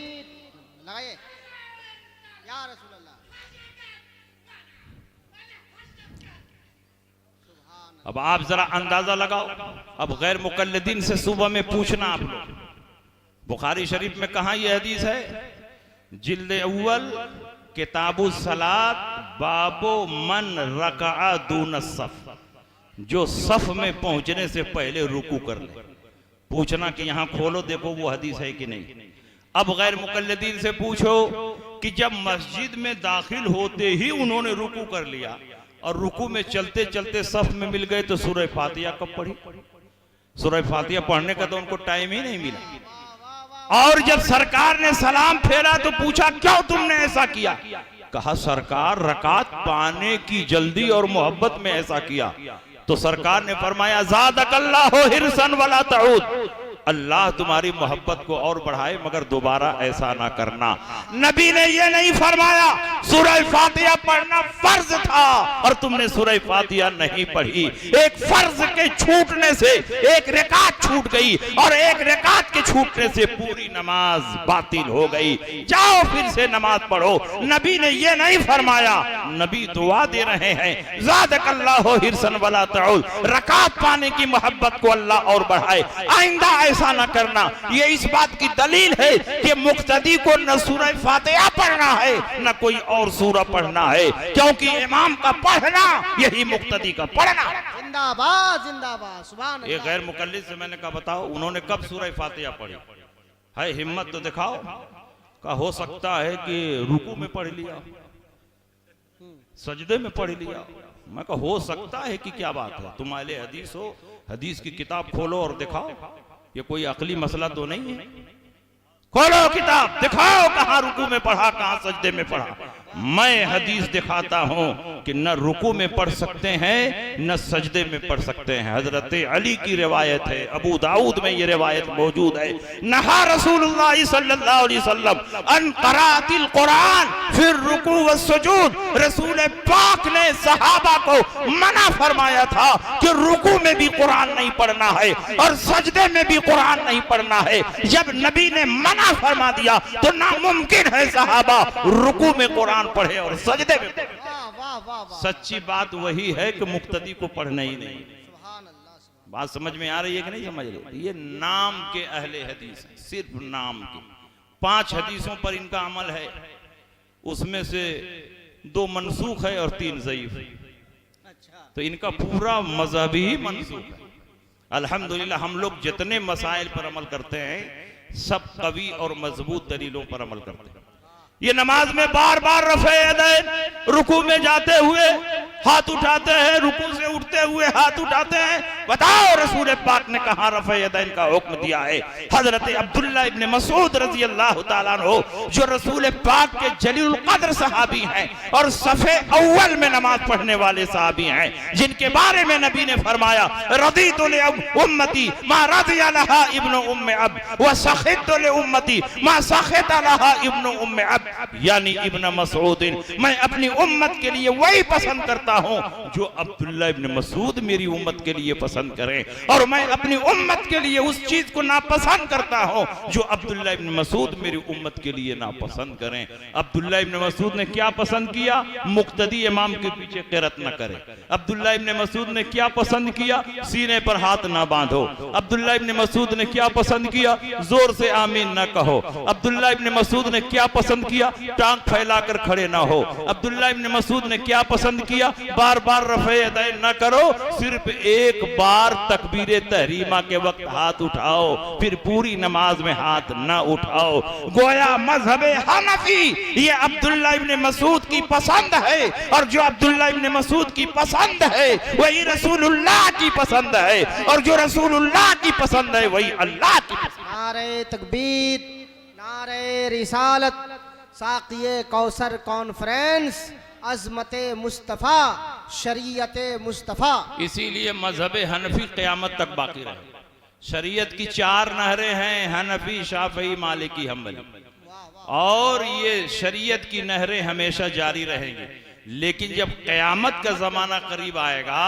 लगाइए या रसूल अल्लाह। अब आप जरा अंदाजा लगाओ, अब गैर मुकल्लिदीन से सुबह में पूछना आप लोग, बुखारी शरीफ में कहा यह हदीस है? जिल्द अव्वल किताबु सलात बाबो मन रकआ दून सफ, जो सफ में पहुंचने से पहले रुकू कर ले। पूछना कि यहां खोलो देखो वो हदीस है कि नहीं। अब गैर मुकल्लिदीन से पूछो कि जब मस्जिद में दाखिल होते ही उन्होंने रुकू कर लिया और रुकू में चलते चलते सफ में मिल गए तो सूरह फातिहा कब पढ़ी? सूरह फातिहा पढ़ने का तो उनको टाइम ही नहीं मिला। और जब सरकार ने सलाम फेरा तो पूछा क्यों तुमने ऐसा किया? कहा सरकार रकात पाने की जल्दी और मोहब्बत में ऐसा किया। तो सरकार ने फरमाया ज़ादकल्लाहु हिरसन वला तऊद, अल्लाह तुम्हारी मोहब्बत को और बढ़ाए मगर दोबारा ऐसा ना करना। नबी ने ये नहीं फरमाया सूरह फातिहा पढ़ना फर्ज था और तुमने सूरह फातिहा नहीं पढ़ी। एक फर्ज के छूटने से एक रकात छूट गई और एक रकात के छूटने से पूरी नमाज बातिल हो गई। जाओ फिर से नमाज पढ़ो। नबी ने ये नहीं फरमाया। नबी दुआ दे रहे हैं ज़ादकल्लाहु हिरसन वला तऊद, रकात पाने की मोहब्बत को अल्लाह और बढ़ाए, आइंदा ऐसा ना करना। ये इस बात की दलील है कि मुक्तदी को न सूरह फातिहा पढ़ना है न कोई और सूरह पढ़ना है, क्योंकि इमाम का पढ़ना यही मुक्तदी का पढ़ना। जिंदाबाद जिंदाबाद सुभान अल्लाह। ये गैर मुकल्लिद से मैंने कहा बताओ उन्होंने कब सूरह फातिहा पढ़ी है? हिम्मत तो दिखाओ। का हो सकता है कि रुकू में पढ़ लिया, सजदे में पढ़ लिया। मैं कहा हो सकता है कि क्या बात है? तुम अहले हदीस हो, हदीस की किताब खोलो और दिखाओ। ये कोई अकली मसला तो नहीं है। खोलो किताब दिखाओ कहां रुकू में पढ़ा कहां सजदे में पढ़ा। मैं हदीस दिखाता हूं कि न रुकू में पढ़ सकते हैं न सजदे में पढ़ सकते हैं। हजरत अली की रिवायत है, अबू दाऊद में ये रिवायत मौजूद है। नहा रसूलुल्लाह सल्लल्लाहु अलैहि वसल्लम अन क़राअतिल कुरान फिर रुकू व सुजूद। रसूल पाक ने सहाबा को मना फरमाया था कि रुकू में भी कुरान नहीं पढ़ना है और सजदे में भी कुरान नहीं पढ़ना है। जब नबी ने मना फरमा दिया तो नामुमकिन है सहाबा रुकू में कुरान पढ़े और सजदे में। सच्ची बात वही है कि मुक्तदी को पढ़ना ही नहीं। बात समझ में आ रही है कि नहीं समझ रही? ये नाम के अहले हदीस हैं, सिर्फ नाम के। 5 हदीसों पर इनका अमल है, उसमें से 2 मनसूख है और 3 ज़ईफ। तो इनका पूरा मजहब ही मनसूख है। अल्हम्दुलिल्लाह हम लोग जितने मसाइल पर अमल करते हैं सब कवी और मजबूत दलीलों पर अमल करते हैं। ये नमाज में बार बार रफ़े यदैन, रुकू में जाते हुए हाथ उठाते हैं, रुकू से उठते हुए हाथ उठाते हैं। बताओ रसूल पाक ने कहा रफ़े यदैन का हुक्म दिया है? हजरत अब्दुल्ला इब्न मसूद रज़ी अल्लाह ताला अन्हु जो रसूल पाक के जलील कद्र सहाबी हैं और सफ़े अव्वल में नमाज पढ़ने वाले सहाबी हैं, जिनके बारे में नबी ने फरमाया रदीतु लि उम्मती मा रदिया लहा इब्न उम्मे अब व सखितु लि उम्मती मा सखिता लहा इब्न उम्मे अब। यानी इब्न मसूद, मैं अपनी उम्मत के लिए वही पसंद करता हूं जो अब्दुल्ला इब्न मसूद मेरी उम्मत के लिए पसंद करें, और मैं अपनी उम्मत के लिए उस चीज को नापसंद करता हूं जो अब्दुल्ला इब्न मसूद मेरी उम्मत के लिए नापसंद करें। अब्दुल्ला इब्न मसूद ने क्या पसंद किया? मुक्तदी इमाम के पीछे क़िरात न करे। अब्दुल्ला इब्न मसूद ने क्या पसंद किया? सीने पर हाथ ना बांधो। अब्दुल्ला इब्न मसूद ने क्या पसंद किया? जोर से आमीन न कहो। अब्दुल्ला इब्न मसूद ने क्या पसंद किया? टांग फैलाकर खड़े ना हो। अब्दुल्ला इब्न मसूद ने क्या पसंद किया? बार बार रफ़े यदैन न करो, सिर्फ एक बार तकबीरे तहरीमा के वक्त हाथ उठाओ, फिर पूरी नमाज में हाथ न उठाओ। गोया मजहब हनफी ये अब्दुल्ला इब्न मसूद की पसंद है, और जो अब्दुल्ला इब्न मसूद की पसंद है वही रसूलुल्लाह की पसंद है, और जो रसूलुल्लाह की पसंद है वही अल्लाह की पसंद। नारे तकबीर, नारे रिसालत, साक़िए कौसर कॉन्फ्रेंस, अज़मते मुस्तफ़ा, शरीयते मुस्तफ़ा। इसीलिए मजहब हनफी क़यामत तक बाकी रहे। शरीयत की 4 नहरें हैं, हनफी, शाफ़ी, मालिकी, हम्बली, और ये शरीयत की नहरें हमेशा जारी रहेंगी। लेकिन जब क़यामत का ज़माना करीब आएगा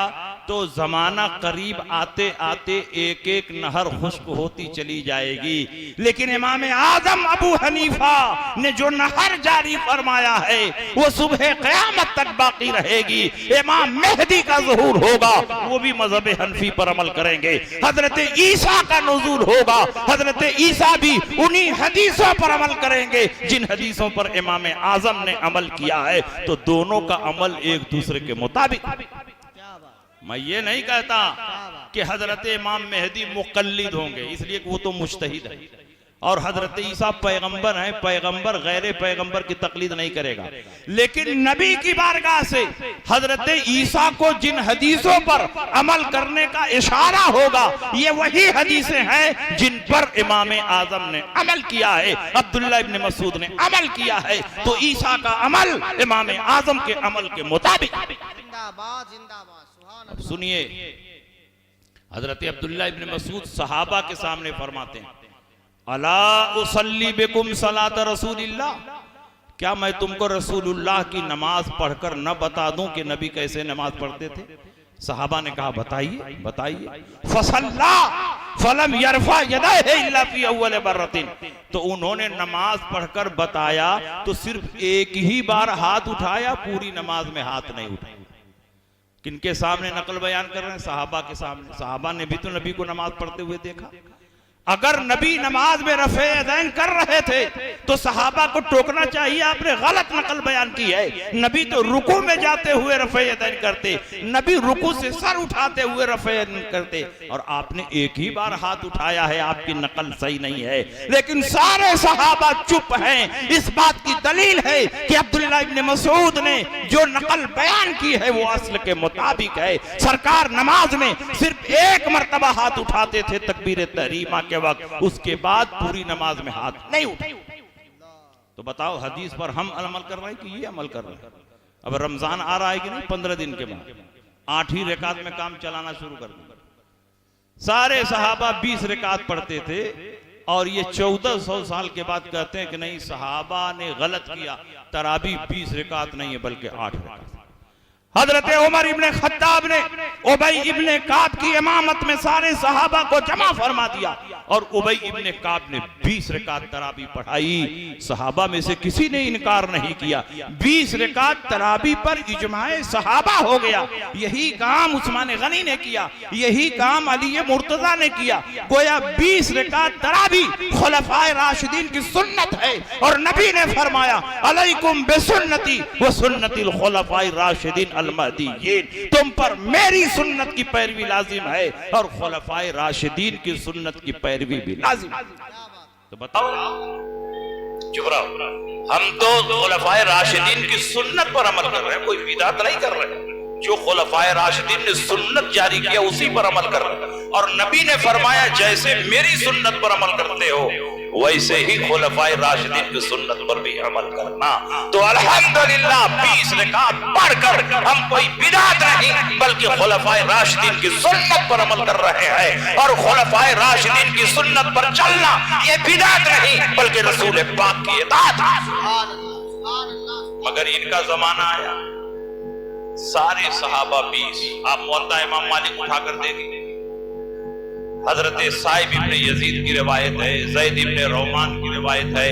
तो जमाना करीब आते आते एक एक नहर खुश्क होती चली जाएगी, लेकिन इमाम आजम अबू हनीफा ने जो नहर जारी फरमाया है वो सुबह क़यामत तक बाकी रहेगी। इमाम मेहदी का ज़ुहूर होगा, वो भी मज़हब हनफी पर अमल करेंगे। हजरत ईसा का नुज़ूल होगा, हजरत ईसा भी उन्हीं हदीसों पर अमल करेंगे जिन हदीसों पर इमाम आजम ने अमल किया है। तो दोनों का अमल एक दूसरे के मुताबिक। मैं ये नहीं कहता कि हजरत इमाम मेहदी मुक़ल्लिद होंगे, इसलिए कि वो तो मुज्तहिद है, और हजरत ईसा पैगंबर हैं, पैगंबर गैर पैगंबर की तकलीद नहीं करेगा। लेकिन नबी की बारगाह से हजरत ईसा को जिन हदीसों पर अमल करने का इशारा होगा, ये वही हदीसें हैं जिन पर इमाम आजम ने अमल किया है, अब्दुल्ला इब्न मसूद ने अमल किया है। तो ईसा का अमल इमाम आजम के अमल के मुताबिक। जिंदाबाद जिंदाबाद। अब सुनिए, हजरत अब्दुल्ला इब्न मसूद सहाबा के सामने फरमाते हैं, अला उसल्ली बिकुम सलात रसूलिल्लाह, क्या मैं तुमको रसूलुल्लाह की नमाज पढ़कर न बता दूं कि नबी कैसे नमाज पढ़ते थे? सहाबा ने कहा बताइए बताइए। फसल्ला फलम यरफा यदैहि इल्ला फी अव्वल बर्रतिन, तो उन्होंने नमाज पढ़कर बताया तो सिर्फ एक ही बार हाथ उठाया, पूरी नमाज में हाथ नहीं उठाया। किनके सामने नकल बयान कर रहे हैं? सहाबा के सामने। सहाबा ने भी तो नबी को नमाज पढ़ते हुए देखा। अगर नबी नमाज में रफ़े यदैन कर रहे थे तो सहाबा को टोकना चाहिए, आपने गलत नकल बयान की है। नबी तो रुकू में जाते हुए रफ़े यदैन करते, नबी रुकू से सर उठाते हुए रफ़े यदैन करते, और आपने एक ही बार हाथ उठाया है, आपकी नकल सही नहीं है। लेकिन सारे सहाबा चुप हैं। इस बात की दलील है कि अब्दुल्ला इब्न मसूद ने जो नकल बयान की है वो असल के मुताबिक है। सरकार नमाज में सिर्फ एक मर्तबा हाथ उठाते थे तकबीर तहरीमा के वक्त, उसके बाद पूरी नमाज में हाथ नहीं उठे। तो बताओ, हदीस पर हम अमल कर रहे हैं कि ये अमल कर रहे हैं? अब रमजान आ रहा है कि नहीं? 15 दिन के बाद 8 रकात में काम चलाना शुरू कर दिया। सारे सहाबा 20 रकात पढ़ते थे, और ये 1400 साल के बाद कहते हैं कि नहीं, सहाबा ने गलत किया, तरावी 20 रकात नहीं है बल्कि 8 रकात। हजरत उमर इब्ने खत्ताब ने उबई इब्ने काब की इमामत में सारे सहाबा को जमा फरमा दिया, और उबई इब्ने काब ने 20 रकात तरावी पढ़ाई। सहाबा में से किसी ने इनकार नहीं किया। 20 रकात तरावी पर इजमाए सहाबा हो गया। यही काम उस्मान गनी ने किया, यही काम अली मुर्तजा ने किया। गोया 20 रकात तरावी खुलफाए राशिदीन की सुन्नत है, और नबी ने फरमाया अलैकुम बिसुन्नती व सुन्नतिल खुलफाए राशिदीन अल-महदीयीन, तुम पर मेरी सुन्नत की पैरवी लाजिम है और खुलफाए राशिदीन की सुन्नत की पैरवी भी लाजिम है। तो बताओ, चुप रहो, हम तो खुलफाए राशिदीन की सुन्नत पर अमल कर रहे हैं, कोई बिदअत नहीं कर रहे। जो खुलफाए राशिदीन ने सुन्नत जारी किया उसी पर अमल कर रहे हैं, और नबी ने फरमाया जैसे मेरी सुन्नत पर अमल करते हो वैसे ही खुलफाए राशिदीन की सुन्नत पर भी अमल करना। तो अल्हम्दुलिल्लाह 20 रकात पढ़कर हम कोई बिदअत नहीं बल्कि खुलफाए राशिदीन की सुन्नत पर अमल कर रहे हैं, और खुलफाए राशिदीन की सुन्नत पर चलना ये बिदअत नहीं बल्कि रसूल पाक की इताअत है। मगर इनका जमाना आया, सारे सहाबा 20। आप मुअत्ता इमाम मालिक उठाकर देखिए, हजरत साइब इब्ने यजीद की रिवायत है, ज़ैद इब्ने रोमान की रिवायत है,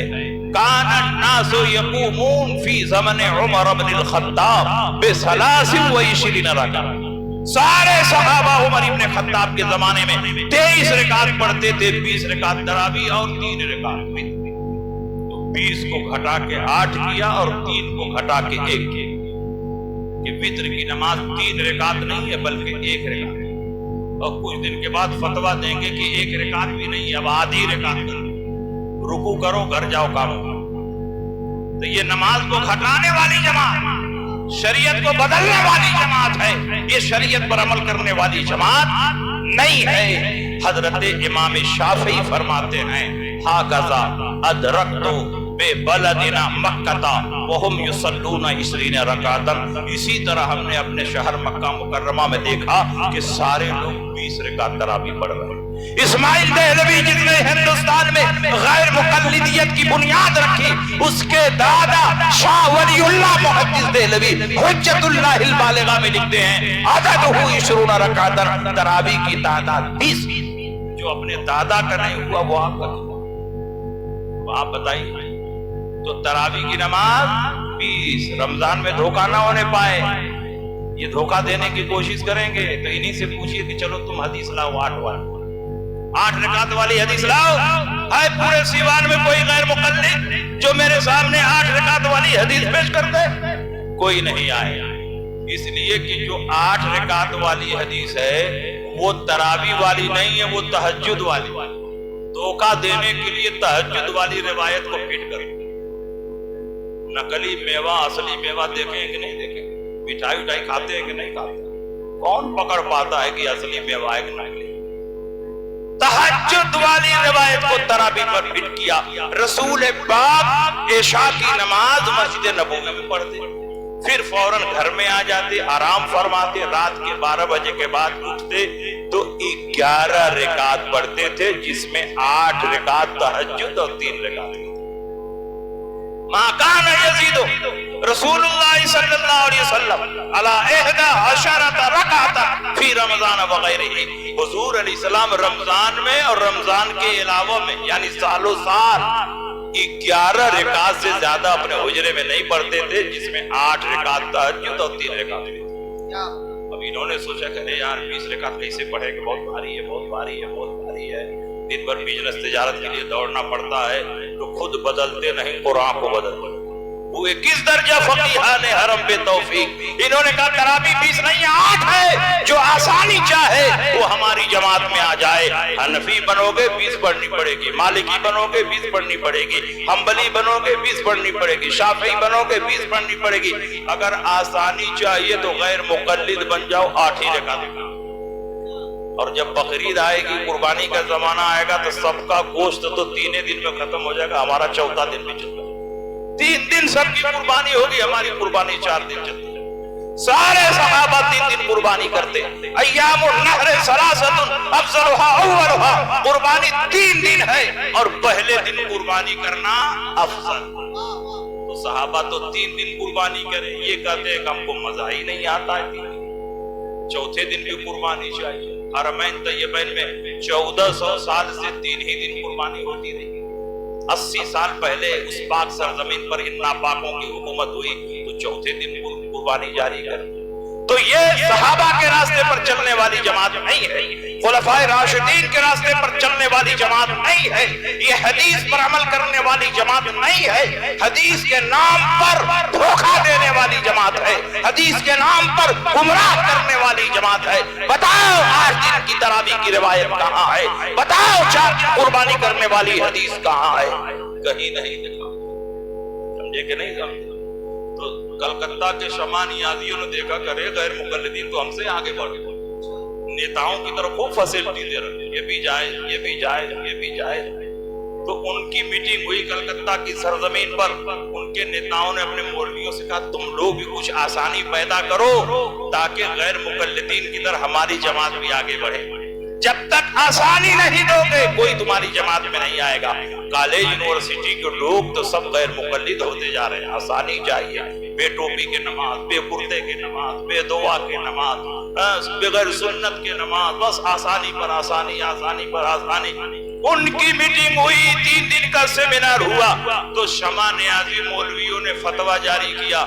काना नासु यकूमून फी ज़मन उमर इब्न अल-खत्ताब बिसलासिन व 20 रकात। सारे सहाबा उमर इब्ने खत्ताब के जमाने में 23 रकात पढ़ते थे, 20 रकात तरावी और 3 रकात वित्र। तो 20 को घटा के 8 किया और 3 को घटा के 1 किया, कि वित्र की नमाज 3 रकात नहीं है बल्कि 1 रकात। और कुछ दिन के बाद फतवा देंगे कि 1 रकात भी नहीं, अब आधी रकात करो, रुकू करो, घर जाओ काम। तो ये नमाज को घटाने वाली जमात, शरीयत को बदलने वाली जमात है, ये शरीयत पर अमल करने वाली जमात नहीं है। हजरत इमाम शाफी फरमाते हैं, हाकज़ा अदरक्तु बेबलदिना मक्का वहुम युसल्लूना 20 रकातन। इसी तरह हमने अपने शहर मक्का मुकर्रमा में देखा कि सारे लोग 20 रकात तरावी पढ़ रहे हैं। इस्माइल देहलवी जिसने हिंदुस्तान में गैर मुकल्लिदियत की बुनियाद रखी, उसके दादा शाह वलीउल्लाह मुहद्दिस देहलवी हुज्जतुल्लाहिल बालिगा में लिखते हैं अददहु 20 रकातन, तरावी की तादाद 20। जो अपने दादा का नहीं हुआ वो आपका, तो आप बताइए। तो तरावी की नमाज 20। रमजान में धोखा ना होने पाए, ये धोखा देने की कोशिश करेंगे तो इन्हीं से पूछिए कि चलो तुम हदीस लाओ 8 रकात वाली हदीस लाओ। है पूरे सीवान में कोई गैर मुकल्लिद जो मेरे सामने 8 रकात वाली हदीस पेश कर दे? कोई नहीं आए, इसलिए कि जो 8 रकात वाली हदीस है वो तरावी वाली नहीं है, वो तहज्जुद वाली। धोखा देने के लिए तहज्जुद वाली रिवायत को फिट करो। नकली मेवा असली मेवा देखें कि नहीं देखें? मिठाई उठाई खाते हैं कि नहीं खाते? कौन पकड़ पाता है कि असली मेवा है कि नकली? तहज्जुद वाली रिवायत को तरावी पर फिट किया। रसूल पाक इशा की नमाज मस्जिद नबवी में पढ़ते, फिर फौरन घर में आ जाते, आराम फरमाते, रात के 12 बजे के बाद उठते तो 11 रकात पढ़ते थे, जिसमें 8 रकात तहज्जुद और 3 रकात मा कान यज़ीदु रसूलुल्लाह सल्लल्लाहु अलैहि वसल्लम अला 11 रकात फी रमजान व गैरिही। हुजूर अलैहिस्सलाम रमजान में और रमजान के अलावा में यानी सालों साल 11 रकात से ज्यादा अपने हुजरे में नहीं पढ़ते थे, जिसमें 8 रकात तहज्जुद और 3 रकात। अब इन्होंने सोचा कि यार 20 रकात कैसे पढ़ेंगे, बहुत भारी है, बहुत भारी है, बहुत भारी है। दिन भर बिजनेस तिजारत के लिए दौड़ना पड़ता है, तो खुद बदलते नहीं कुरान को बदलते। वो किस दर्जा फकीहाने हरम पे तौफीक। इन्होंने कहा तरावी 20 नहीं 8 है, जो आसानी चाहे वो हमारी जमात में आ जाए। हनफी बनोगे 20 पढ़नी पड़ेगी, मालिकी बनोगे 20 पढ़नी पड़ेगी, हम्बली बनोगे 20 पढ़नी पड़ेगी, शाफी बनोगे 20 पढ़नी पड़ेगी। अगर आसानी चाहिए तो गैर मुकल्लिद बन जाओ, 8 ही रकात। और जब बकरीद आएगी, कुर्बानी का जमाना आएगा, तो सबका गोश्त तो 3 दिन में खत्म हो जाएगा, हमारा 14 दिन में चलता है। 3 दिन सबकी कुर्बानी होगी, हमारी कुर्बानी 4 दिन चलती है। सारे सहाबा 3 दिन कुर्बानी करते। अय्यामुन नहर सलासतुन अफजलुहा अव्वलुहा, कुर्बानी 3 दिन है और पहले दिन कुर्बानी करना अफजल। तो सहाबा तो 3 दिन कुर्बानी करे, ये कहते हैं कि हमको मजा ही नहीं आता है, चौथे दिन भी कुर्बानी चाहिए। हरमैन तैयबैन में 1400 साल से 3 ही दिन कुर्बानी होती रही। 80 साल पहले उस पाक सरजमीन पर इन नापाकों की हुकूमत हुई तो चौथे दिन कुर्बानी जारी कर। तो ये सहाबा के रास्ते पर चलने वाली जमात नहीं है, खुलफाए राशिदीन के रास्ते पर चलने वाली जमात नहीं है, ये हदीस पर अमल करने वाली जमात नहीं है, हदीस के नाम पर धोखा देने वाली जमात है, हदीस के नाम पर गुमराह करने वाली जमात है। बताओ 8 दिन की तरावी की रिवायत कहाँ है? बताओ 4 दिन कुर्बानी करने वाली हदीस कहाँ है? कहीं नहीं दिखा। समझे कि नहीं समझे? तो कलकत्ता के शमा नियाजियों ने देखा करे गैर मुकल्लिदीन तो हमसे आगे बढ़े, नेताओं की तरफ खूब फैसिलिटी दे रहे, ये भी जाए, ये भी जाए, ये भी जाए। तो उनकी मीटिंग हुई कलकत्ता की सरजमीन पर। उनके नेताओं ने अपने मौलवियों से कहा तुम लोग भी कुछ आसानी पैदा करो ताकि गैर मुकल्लिदीन की तरह हमारी जमात भी आगे बढ़े। जब तक आसानी नहीं दोगे कोई तुम्हारी जमात में नहीं आएगा। कॉलेज यूनिवर्सिटी के लोग तो सब गैर मुकल्लिद होते जा रहे हैं। आसानी चाहिए, बेटोपी के नमाज, बेकुर्ते के नमाज, बेदुआ के नमाज, बगैर सुन्नत के नमाज, बस आसानी पर आसानी, आसानी पर आसानी। उनकी मीटिंग हुई, 3 दिन का सेमिनार हुआ तो शमा नियाजी मौलवियों ने फतवा जारी किया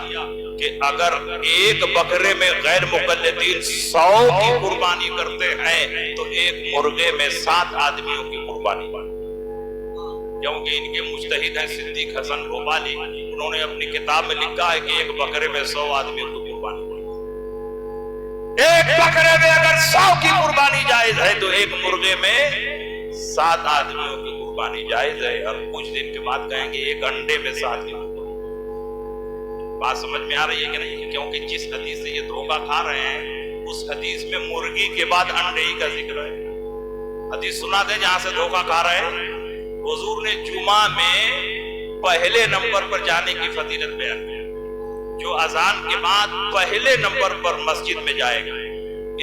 कि अगर एक बकरे में गैर मुकल्लिदीन 100 की कुर्बानी करते हैं तो एक मुर्गे में 7 आदमियों की कुर्बानी। क्योंकि इनके मुज्तहिद हैं सिद्दीक हसन भोपाली, उन्होंने अपनी किताब में लिखा है कि एक बकरे में 100 आदमियों की कुर्बानी। एक बकरे में अगर 100 की कुर्बानी जायज है तो एक मुर्गे में 7 आदमियों की कुर्बानी जायज है। और कुछ दिन के बाद कहेंगे एक अंडे में 7 की। बात समझ में आ रही है कि नहीं? क्योंकि जिस हदीस से ये धोखा खा रहे हैं उस हदीस में मुर्गी के बाद अंडे ही का जिक्र है। हदीस सुना दे जहां से धोखा खा रहे हैं। हुजूर ने जुमा में पहले नंबर पर जाने की फजीलत बयान की। जो अजान के बाद पहले नंबर पर मस्जिद में जाएगा,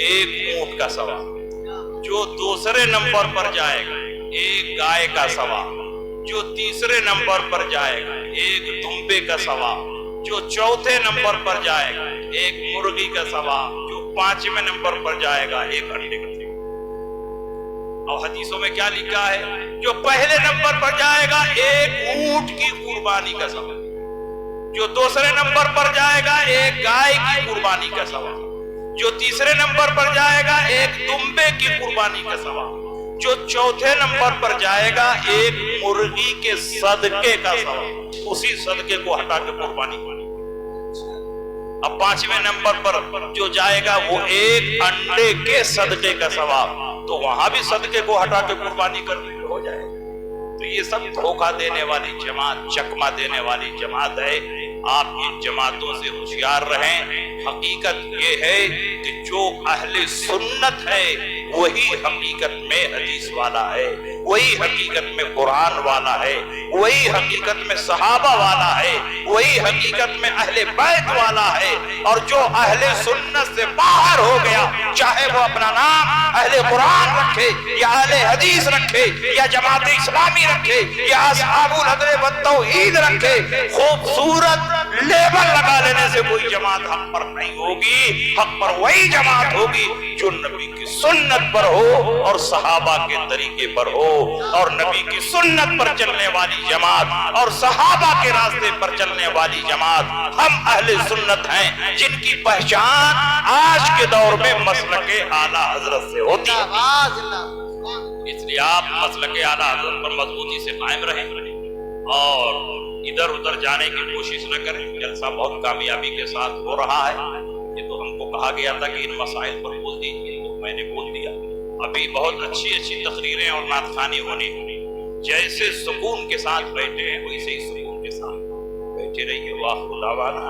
1 ऊंट का सवाब। जो दूसरे नंबर पर जाएगा एक गाय का सवा, जो तीसरे नंबर पर जाएगा एक दुम्बे का सवा, जो चौथे नंबर पर जाएगा एक मुर्गी का सवा, जो पांचवें नंबर पर जाएगा एक अंडे का सवा। और हदीसों में क्या लिखा है, जो पहले नंबर पर जाएगा एक ऊंट की कुर्बानी का सवा, जो दूसरे नंबर पर जाएगा एक गाय की कुर्बानी का सवा, जो तीसरे नंबर पर जाएगा एक दुम्बे की कुर्बानी का सवा, जो चौथे नंबर पर जाएगा एक मुर्गी के सदके का सवा, उसी सदके को हटा के कुर्बानी करनी। अब पांचवें नंबर पर जो जाएगा वो एक अंडे के सदके का सवा, तो वहां भी सदके को हटा के कुर्बानी करनी हो जाएगा। तो ये सब धोखा देने वाली जमात, चकमा देने वाली जमात है। आप इन जमातों से होशियार रहें। हकीकत ये है कि जो अहले सुन्नत है वही हकीकत में हदीस वाला है, वही हकीकत में कुरान वाला है, वही हकीकत में सहाबा वाला है, वही हकीकत में अहले बैत वाला है। और जो अहले सुन्नत से बाहर हो गया, चाहे वो अपना नाम अहले कुरान रखे या अहले हदीस रखे या जमात इस्लामी रखे या असहाबुल हदरे व तौहीद रखे, खूबसूरत लेबल लगा लेने से कोई जमात हक पर नहीं होगी। हक पर वही जमात होगी जो नबी की सुन्नत पर हो और सहाबा के तरीके पर हो। और नबी की सुन्नत पर चलने वाली जमात और सहाबा के रास्ते पर चलने वाली जमात हम अहले सुन्नत हैं, जिनकी पहचान आज के दौर में मसलके आला हजरत से होती है। इसलिए आप मसलके आला हजरत पर मजबूती से कायम रहें और इधर उधर जाने की कोशिश न करें। जलसा बहुत कामयाबी के साथ हो रहा है। ये तो हमको कहा गया था कि इन मसाइल पर बोल दीजिए, तो मैंने बोल दिया। अभी बहुत अच्छी अच्छी तकरीरें और नातखानी होनी, जैसे सुकून के साथ बैठे हैं वैसे ही सुकून के साथ बैठे रहिए। वाह खुदा वाला।